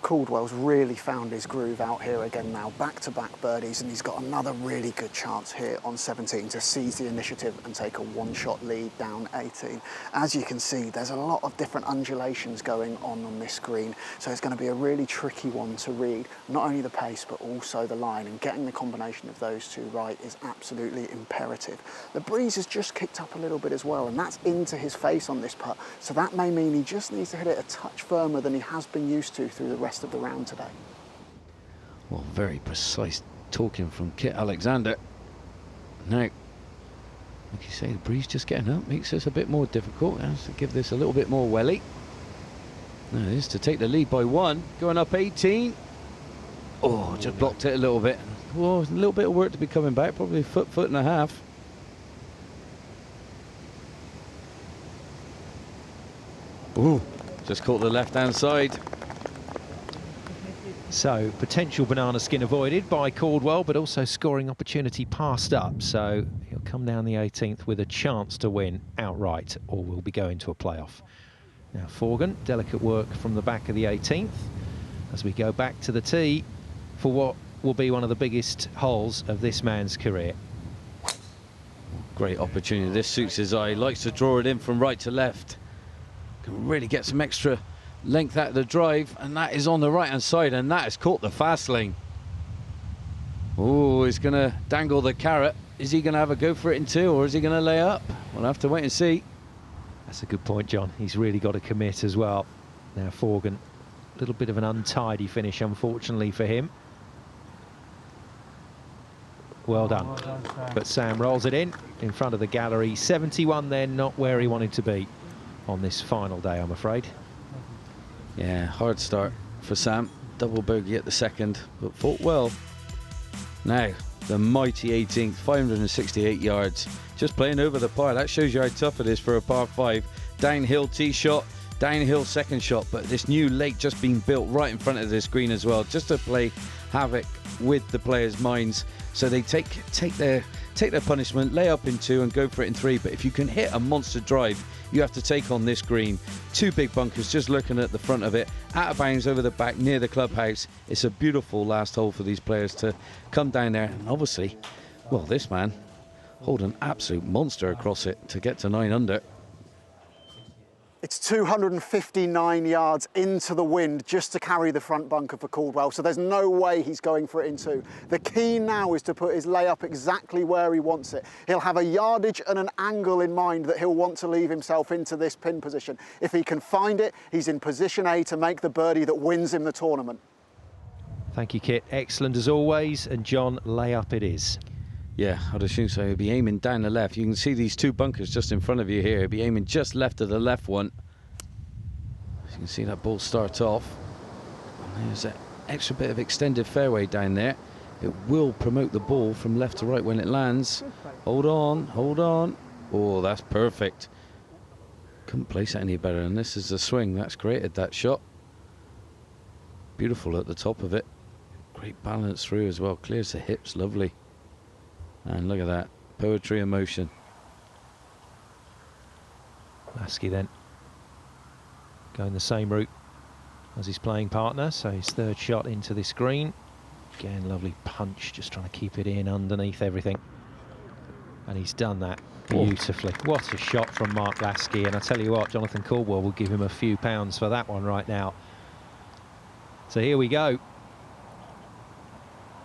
Caldwell's really found his groove out here again now, back-to-back birdies, and he's got another really good chance here on 17 to seize the initiative and take a one-shot lead down 18. As you can see, there's a lot of different undulations going on this green, so it's going to be a really tricky one to read, not only the pace but also the line, and getting the combination of those two right is absolutely imperative. The breeze has just kicked up a little bit as well, and that's into his face on this putt, so that may mean he just needs to hit it a touch firmer than he has been used to through the rest of the round today. Well, very precise talking from Kit Alexander. Now, like you say, the breeze just getting up makes this a bit more difficult. Has to give this a little bit more welly. Now it is to take the lead by 1, going up 18. Oh, just blocked it a little bit. Well, a little bit of work to be coming back, probably a foot and a half. Ooh, just caught the left-hand side. So, potential banana skin avoided by Caldwell, but also scoring opportunity passed up. So, he'll come down the 18th with a chance to win outright, or will be going to a playoff. Now, Forgan, delicate work from the back of the 18th as we go back to the tee for what will be one of the biggest holes of this man's career. Great opportunity. This suits his eye. He likes to draw it in from right to left. Can really get some extra length out of the drive, and that is on the right hand side, and that has caught the fast lane. Oh, he's going to dangle the carrot. Is he going to have a go for it in 2, or is he going to lay up? We'll have to wait and see. That's a good point, John. He's really got to commit as well. Now Forgan, a little bit of an untidy finish, unfortunately for him. Well done. But Sam rolls it in front of the gallery. 71 then, not where he wanted to be on this final day, I'm afraid. Yeah, hard start for Sam. Double bogey at the second, but fought well. Now, the mighty 18th, 568 yards. Just playing over the par. That shows you how tough it is for a par 5. Downhill tee shot, downhill second shot, but this new lake just being built right in front of this green as well, just to play havoc with the players' minds. So they take their punishment, lay up in 2 and go for it in 3. But if you can hit a monster drive, you have to take on this green. 2 big bunkers just looking at the front of it, out of bounds over the back near the clubhouse. It's a beautiful last hole for these players to come down there. And obviously, well, this man hold an absolute monster across it to get to 9 under. It's 259 yards into the wind just to carry the front bunker for Caldwell, so there's no way he's going for it in two. The key now is to put his layup exactly where he wants it. He'll have a yardage and an angle in mind that he'll want to leave himself into this pin position. If he can find it, he's in position A to make the birdie that wins him the tournament. Thank you, Kit. Excellent as always. And John, layup it is. Yeah, I'd assume so. He'll be aiming down the left. You can see these two bunkers just in front of you here. He'll be aiming just left of the left one. As you can see, that ball starts off. And there's an extra bit of extended fairway down there. It will promote the ball from left to right when it lands. Hold on, hold on. Oh, that's perfect. Couldn't place it any better. And this is the swing that's created that shot. Beautiful at the top of it. Great balance through as well. Clears the hips, lovely. And look at that, poetry in motion. Lasky then going the same route as his playing partner, so his third shot into this green. Again, lovely punch, just trying to keep it in underneath everything. And he's done that beautifully. Oh. What a shot from Mark Lasky, and I tell you what, Jonathan Caldwell will give him a few pounds for that one right now. So here we go.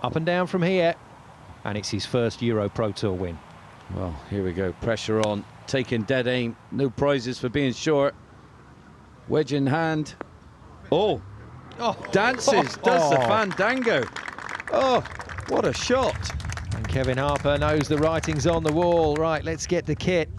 Up and down from here. And it's his first EuroPro Tour win. Well, here we go. Pressure on. Taking dead aim. No prizes for being short. Wedge in hand. Oh! Dances. Does the fandango. Oh, what a shot. And Kevin Harper knows the writing's on the wall. Right, let's get the Kit.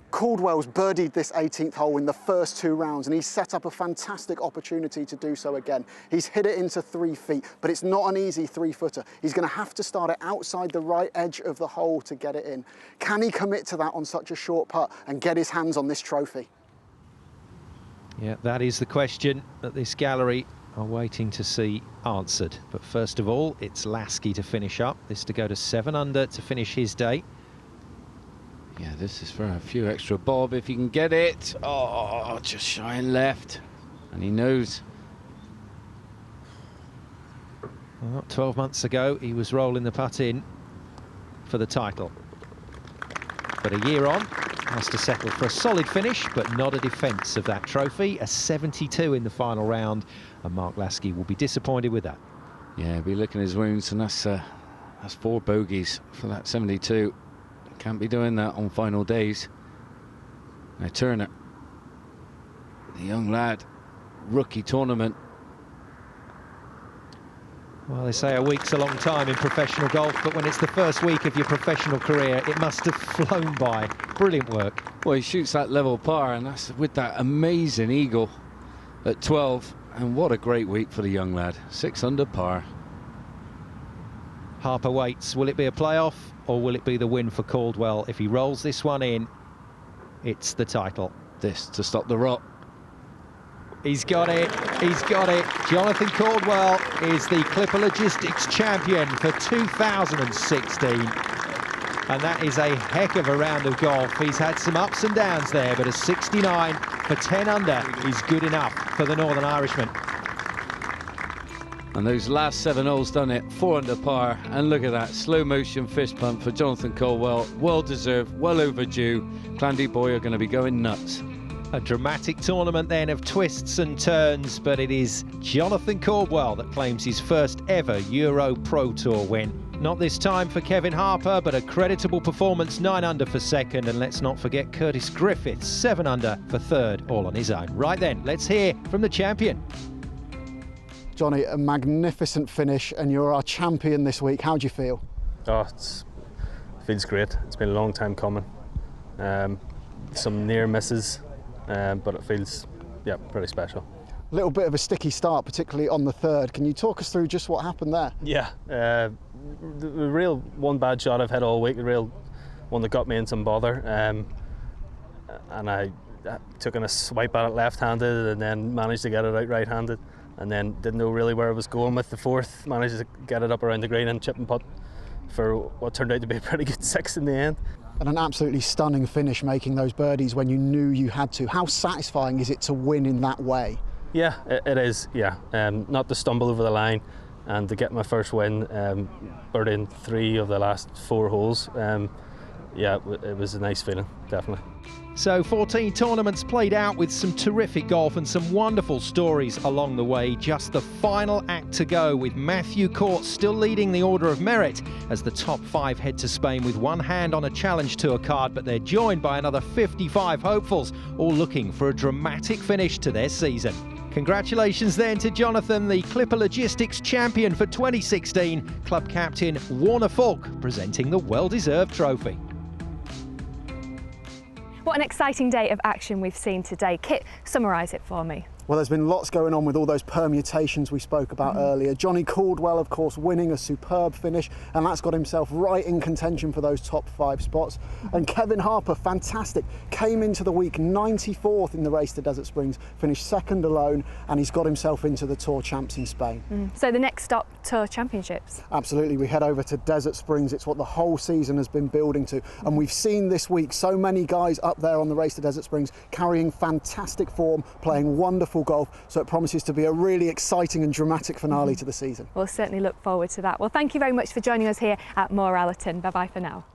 Caldwell's birdied this 18th hole in the first two rounds, and he's set up a fantastic opportunity to do so again. He's hit it into 3 feet, but it's not an easy 3-footer. He's going to have to start it outside the right edge of the hole to get it in. Can he commit to that on such a short putt and get his hands on this trophy? Yeah, that is the question that this gallery are waiting to see answered. But first of all, it's Lasky to finish up. This to go to 7 under to finish his day. Yeah, this is for a few extra bob if he can get it. Oh, just shy and left. And he knows. Well, 12 months ago, he was rolling the putt in for the title. But a year on, has to settle for a solid finish, but not a defence of that trophy. A 72 in the final round, and Mark Lasky will be disappointed with that. Yeah, he'll be licking his wounds, and that's 4 bogeys for that 72. Can't be doing that on final days. Now Turner, the young lad, rookie tournament. Well, they say a week's a long time in professional golf, but when it's the first week of your professional career, it must have flown by. Brilliant work. Well, he shoots that level par, and that's with that amazing eagle at 12. And what a great week for the young lad. 6 under par. Harper waits. Will it be a playoff, or will it be the win for Caldwell? If he rolls this one in, it's the title. This to stop the rot. He's got it. He's got it. Jonathan Caldwell is the Clipper Logistics champion for 2016. And that is a heck of a round of golf. He's had some ups and downs there, but a 69 for 10 under is good enough for the Northern Irishman. And those last 7 holes done it, 4 under par. And look at that, slow motion fist pump for Jonathan Caldwell. Well deserved, well overdue. Clandy boy are going to be going nuts. A dramatic tournament then of twists and turns, but it is Jonathan Caldwell that claims his first ever EuroPro Tour win. Not this time for Kevin Harper, but a creditable performance, 9 under for second. And let's not forget Curtis Griffith, 7 under for third, all on his own. Right then, let's hear from the champion. Johnny, a magnificent finish, and you're our champion this week. How do you feel? Oh, it feels great. It's been a long time coming. Some near misses, but it feels, pretty special. A little bit of a sticky start, particularly on the third. Can you talk us through just what happened there? Yeah, the real one bad shot I've had all week, the real one that got me in some bother. And I took in a swipe at it left-handed and then managed to get it out right-handed. And then didn't know really where I was going with the fourth. Managed to get it up around the green and chip and putt for what turned out to be a pretty good 6 in the end. And an absolutely stunning finish, making those birdies when you knew you had to. How satisfying is it to win in that way? Yeah, it is, yeah. Not to stumble over the line and to get my first win, birding 3 of the last 4 holes. yeah, it was a nice feeling, definitely. So 14 tournaments played out with some terrific golf and some wonderful stories along the way. Just the final act to go, with Matthew Court still leading the order of merit as the top 5 head to Spain with one hand on a Challenge Tour card, but they're joined by another 55 hopefuls, all looking for a dramatic finish to their season. Congratulations then to Jonathan, the Clipper Logistics champion for 2016, club captain Warner Falk presenting the well-deserved trophy. What an exciting day of action we've seen today. Kit, summarise it for me. Well, there's been lots going on with all those permutations we spoke about earlier. Johnny Caldwell, of course, winning a superb finish, and that's got himself right in contention for those top 5 spots. And Kevin Harper, fantastic, came into the week 94th in the race to Desert Springs, finished 2nd alone, and he's got himself into the Tour Champs in Spain. So the next stop, Tour Championships? Absolutely, we head over to Desert Springs. It's what the whole season has been building to, and we've seen this week so many guys up there on the race to Desert Springs carrying fantastic form, playing wonderful golf, so it promises to be a really exciting and dramatic finale to the season. We'll certainly look forward to that. Well, thank you very much for joining us here at Moor Allerton. Bye-bye for now.